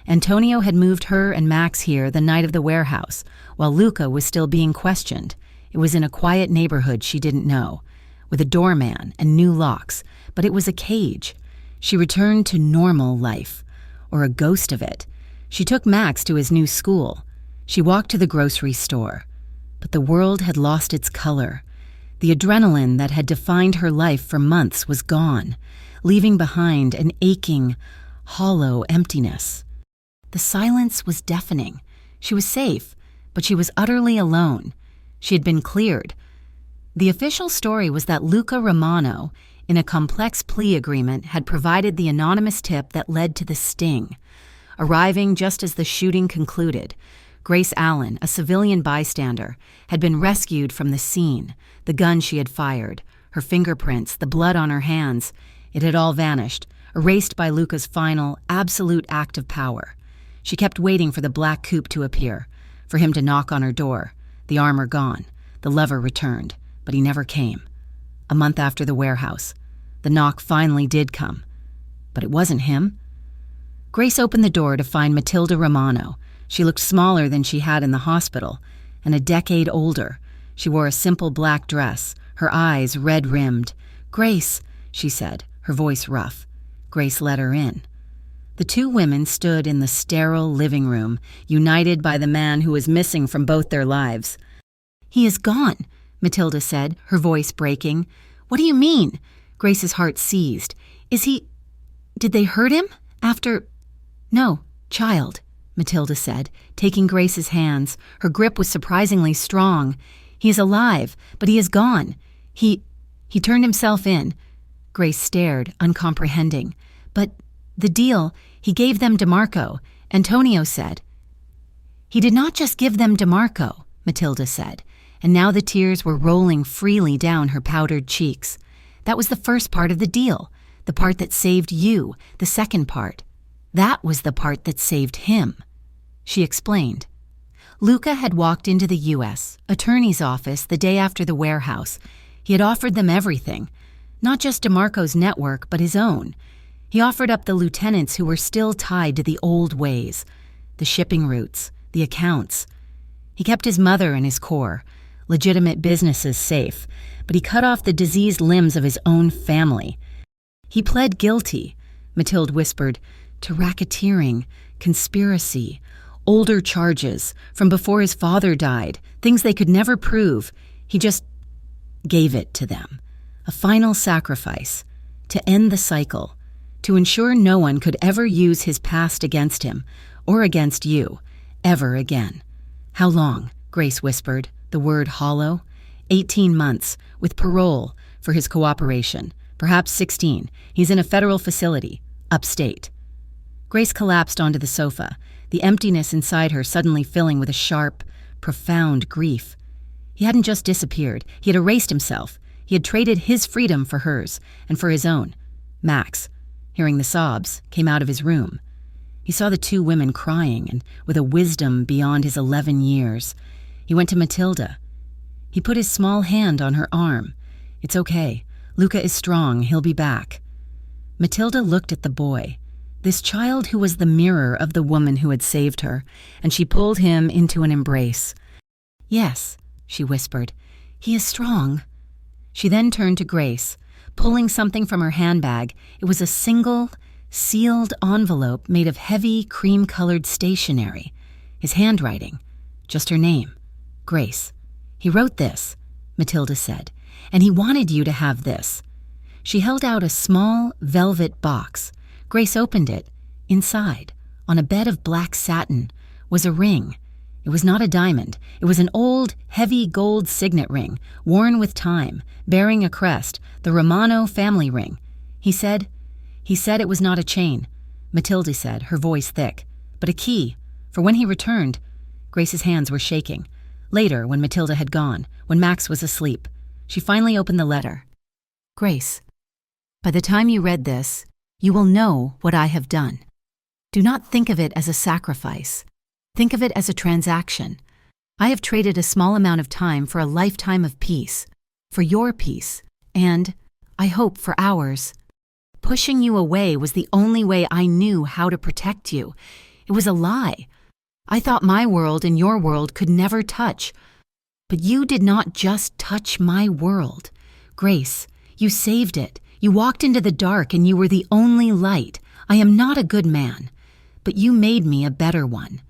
Antonio had moved her and Max here the night of the warehouse, while Luca was still being questioned. It was in a quiet neighborhood she didn't know, with a doorman and new locks, but it was a cage. She returned to normal life, or a ghost of it. She took Max to his new school. She walked to the grocery store. But the world had lost its color. The adrenaline that had defined her life for months was gone, leaving behind an aching, hollow emptiness. The silence was deafening. She was safe, but she was utterly alone. She had been cleared. The official story was that Luca Romano, in a complex plea agreement, had provided the anonymous tip that led to the sting. Arriving just as the shooting concluded, Grace Allen, a civilian bystander, had been rescued from the scene, the gun she had fired, her fingerprints, the blood on her hands. It had all vanished, erased by Luca's final, absolute act of power. She kept waiting for the black coupe to appear, for him to knock on her door. The armor gone, the lover returned, but he never came. A month after the warehouse, the knock finally did come. But it wasn't him. Grace opened the door to find Matilda Romano. She looked smaller than she had in the hospital, and a decade older. She wore a simple black dress, her eyes red-rimmed. "Grace," she said, her voice rough. Grace let her in. The 2 women stood in the sterile living room, united by the man who was missing from both their lives. "He is gone," Matilda said, her voice breaking. "What do you mean?" Grace's heart seized. Did they hurt him? After—" "No, child," Matilda said, taking Grace's hands. Her grip was surprisingly strong. "He is alive, but he is gone. He turned himself in." Grace stared, uncomprehending. "But the deal, he gave them DeMarco," Antonio said. "He did not just give them DeMarco," Matilda said, and now the tears were rolling freely down her powdered cheeks. "That was the first part of the deal, the part that saved you, the second part. That was the part that saved him." She explained. Luca had walked into the U.S. Attorney's office the day after the warehouse. He had offered them everything, not just DeMarco's network, but his own. He offered up the lieutenants who were still tied to the old ways, the shipping routes, the accounts. He kept his mother and his core, legitimate businesses safe, but he cut off the diseased limbs of his own family. He pled guilty, Matilda whispered, to racketeering, conspiracy, older charges from before his father died, things they could never prove. He just gave it to them. A final sacrifice, to end the cycle, to ensure no one could ever use his past against him, or against you, ever again. "How long?" Grace whispered, the word hollow. 18 months, with parole for his cooperation. Perhaps 16. He's in a federal facility, upstate. Grace collapsed onto the sofa, the emptiness inside her suddenly filling with a sharp, profound grief. He hadn't just disappeared. He had erased himself. He had traded his freedom for hers, and for his own. Max, hearing the sobs, came out of his room. He saw the 2 women crying, and with a wisdom beyond his 11 years. He went to Matilda. He put his small hand on her arm. "It's okay. Luca is strong. He'll be back." Matilda looked at the boy, this child who was the mirror of the woman who had saved her, and she pulled him into an embrace. "Yes," she whispered, "he is strong." She then turned to Grace, pulling something from her handbag. It was a single, sealed envelope made of heavy, cream-colored stationery. His handwriting, just her name, Grace. "He wrote this," Matilda said, "and he wanted you to have this." She held out a small velvet box. Grace opened it. Inside, On a bed of black satin was a ring. It was not a diamond. It was an old, heavy gold signet ring, worn with time, bearing a crest, the Romano family ring. He said it was not a chain. Matilda said, her voice thick, but a key, for when he returned, Grace's hands were shaking. Later, when Matilda had gone, when Max was asleep, she finally opened the letter. Grace, by the time you read this, you will know what I have done. Do not think of it as a sacrifice. Think of it as a transaction. I have traded a small amount of time for a lifetime of peace, for your peace, and, I hope, for ours. Pushing you away was the only way I knew how to protect you. It was a lie. I thought my world and your world could never touch. But you did not just touch my world. Grace, you saved it. You walked into the dark and you were the only light. I am not a good man, but you made me a better one.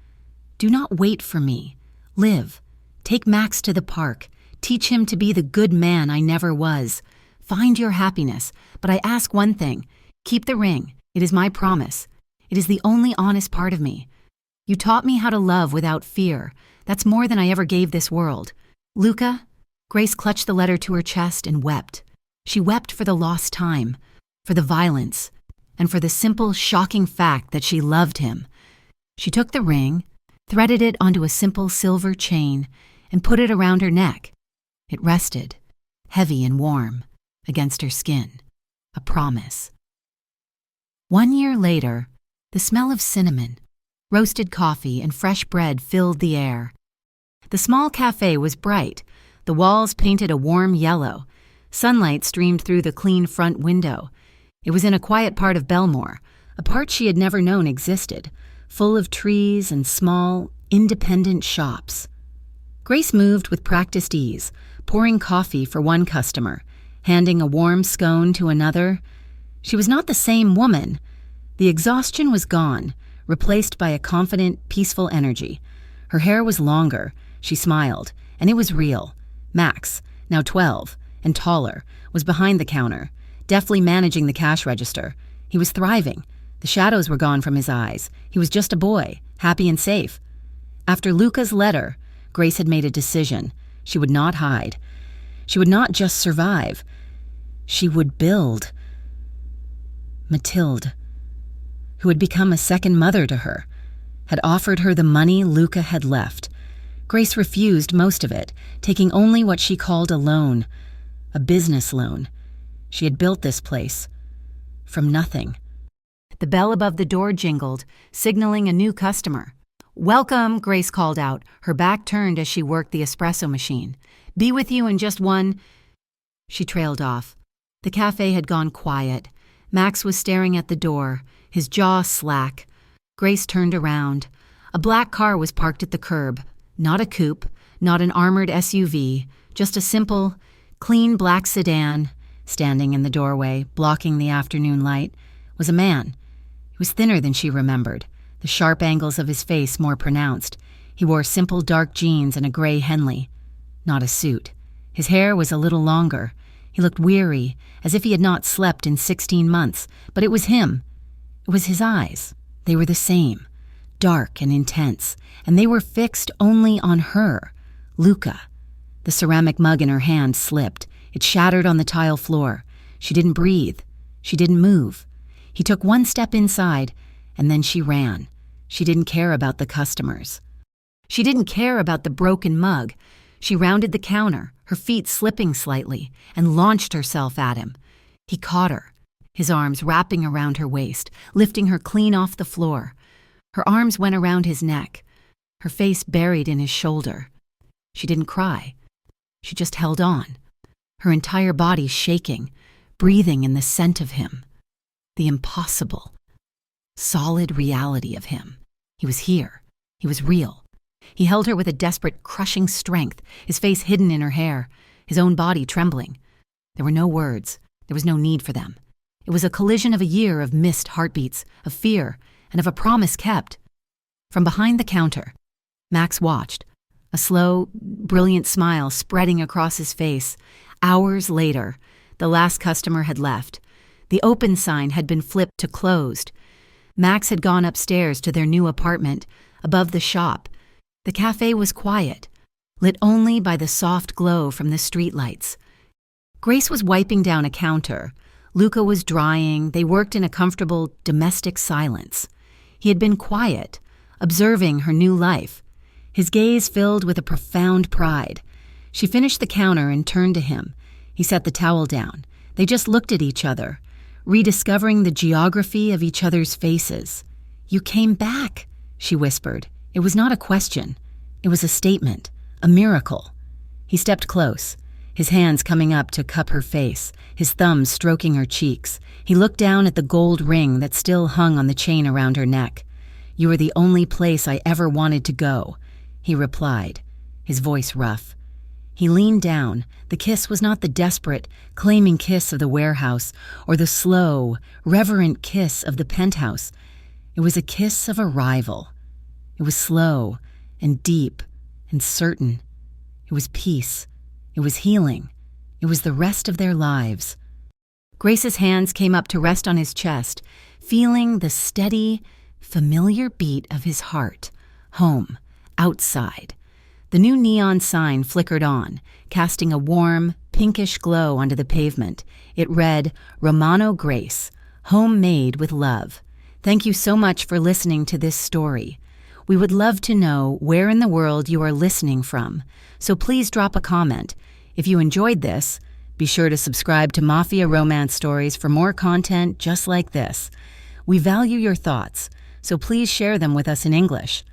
Do not wait for me. Live. Take Max to the park. Teach him to be the good man I never was. Find your happiness, but I ask one thing. Keep the ring. It is my promise. It is the only honest part of me. You taught me how to love without fear. That's more than I ever gave this world. Luca, Grace clutched the letter to her chest and wept. She wept for the lost time, for the violence, and for the simple, shocking fact that she loved him. She took the ring, threaded it onto a simple silver chain, and put it around her neck. It rested, heavy and warm, against her skin. A promise. 1 year later, the smell of cinnamon, roasted coffee, and fresh bread filled the air. The small cafe was bright, the walls painted a warm yellow. Sunlight streamed through the clean front window. It was in a quiet part of Belmore, a part she had never known existed, full of trees and small, independent shops. Grace moved with practiced ease, pouring coffee for one customer, handing a warm scone to another. She was not the same woman. The exhaustion was gone, replaced by a confident, peaceful energy. Her hair was longer. She smiled, and it was real. Max, now 12, and taller, was behind the counter, deftly managing the cash register. He was thriving. The shadows were gone from his eyes. He was just a boy, happy and safe. After Luca's letter, Grace had made a decision. She would not hide. She would not just survive. She would build. Matilda, who had become a second mother to her, had offered her the money Luca had left. Grace refused most of it, taking only what she called a loan, a business loan. She had built this place from nothing. The bell above the door jingled, signaling a new customer. "Welcome," Grace called out, her back turned as she worked the espresso machine. "Be with you in just one—" She trailed off. The cafe had gone quiet. Max was staring at the door, his jaw slack. Grace turned around. A black car was parked at the curb. Not a coupe, not an armored SUV, just a simple, clean black sedan. Standing in the doorway, blocking the afternoon light, was a man. He was thinner than she remembered, the sharp angles of his face more pronounced. He wore simple dark jeans and a gray Henley. Not a suit. His hair was a little longer. He looked weary, as if he had not slept in 16 months, but it was him. It was his eyes. They were the same, dark and intense, and they were fixed only on her, Luca. The ceramic mug in her hand slipped. It shattered on the tile floor. She didn't breathe. She didn't move. He took one step inside, and then she ran. She didn't care about the customers. She didn't care about the broken mug. She rounded the counter, her feet slipping slightly, and launched herself at him. He caught her, his arms wrapping around her waist, lifting her clean off the floor. Her arms went around his neck, her face buried in his shoulder. She didn't cry. She just held on, her entire body shaking, breathing in the scent of him. The impossible, solid reality of him. He was here. He was real. He held her with a desperate, crushing strength, his face hidden in her hair, his own body trembling. There were no words. There was no need for them. It was a collision of a year of missed heartbeats, of fear, and of a promise kept. From behind the counter, Max watched, a slow, brilliant smile spreading across his face. Hours later, the last customer had left. The open sign had been flipped to closed. Max had gone upstairs to their new apartment, above the shop. The cafe was quiet, lit only by the soft glow from the streetlights. Grace was wiping down a counter. Luca was drying. They worked in a comfortable, domestic silence. He had been quiet, observing her new life, his gaze filled with a profound pride. She finished the counter and turned to him. He set the towel down. They just looked at each other, rediscovering the geography of each other's faces. "You came back," she whispered. It was not a question. It was a statement, a miracle. He stepped close, his hands coming up to cup her face, his thumbs stroking her cheeks. He looked down at the gold ring that still hung on the chain around her neck. "You were the only place I ever wanted to go," he replied, his voice rough. He leaned down. The kiss was not the desperate, claiming kiss of the warehouse or the slow, reverent kiss of the penthouse. It was a kiss of arrival. It was slow and deep and certain. It was peace. It was healing. It was the rest of their lives. Grace's hands came up to rest on his chest, feeling the steady, familiar beat of his heart. Home, outside. The new neon sign flickered on, casting a warm, pinkish glow onto the pavement. It read, "Romano Grace, homemade with love. Thank you so much for listening to this story. We would love to know where in the world you are listening from, so please drop a comment. If you enjoyed this, be sure to subscribe to Mafia Romance Stories for more content just like this. We value your thoughts, so please share them with us in English.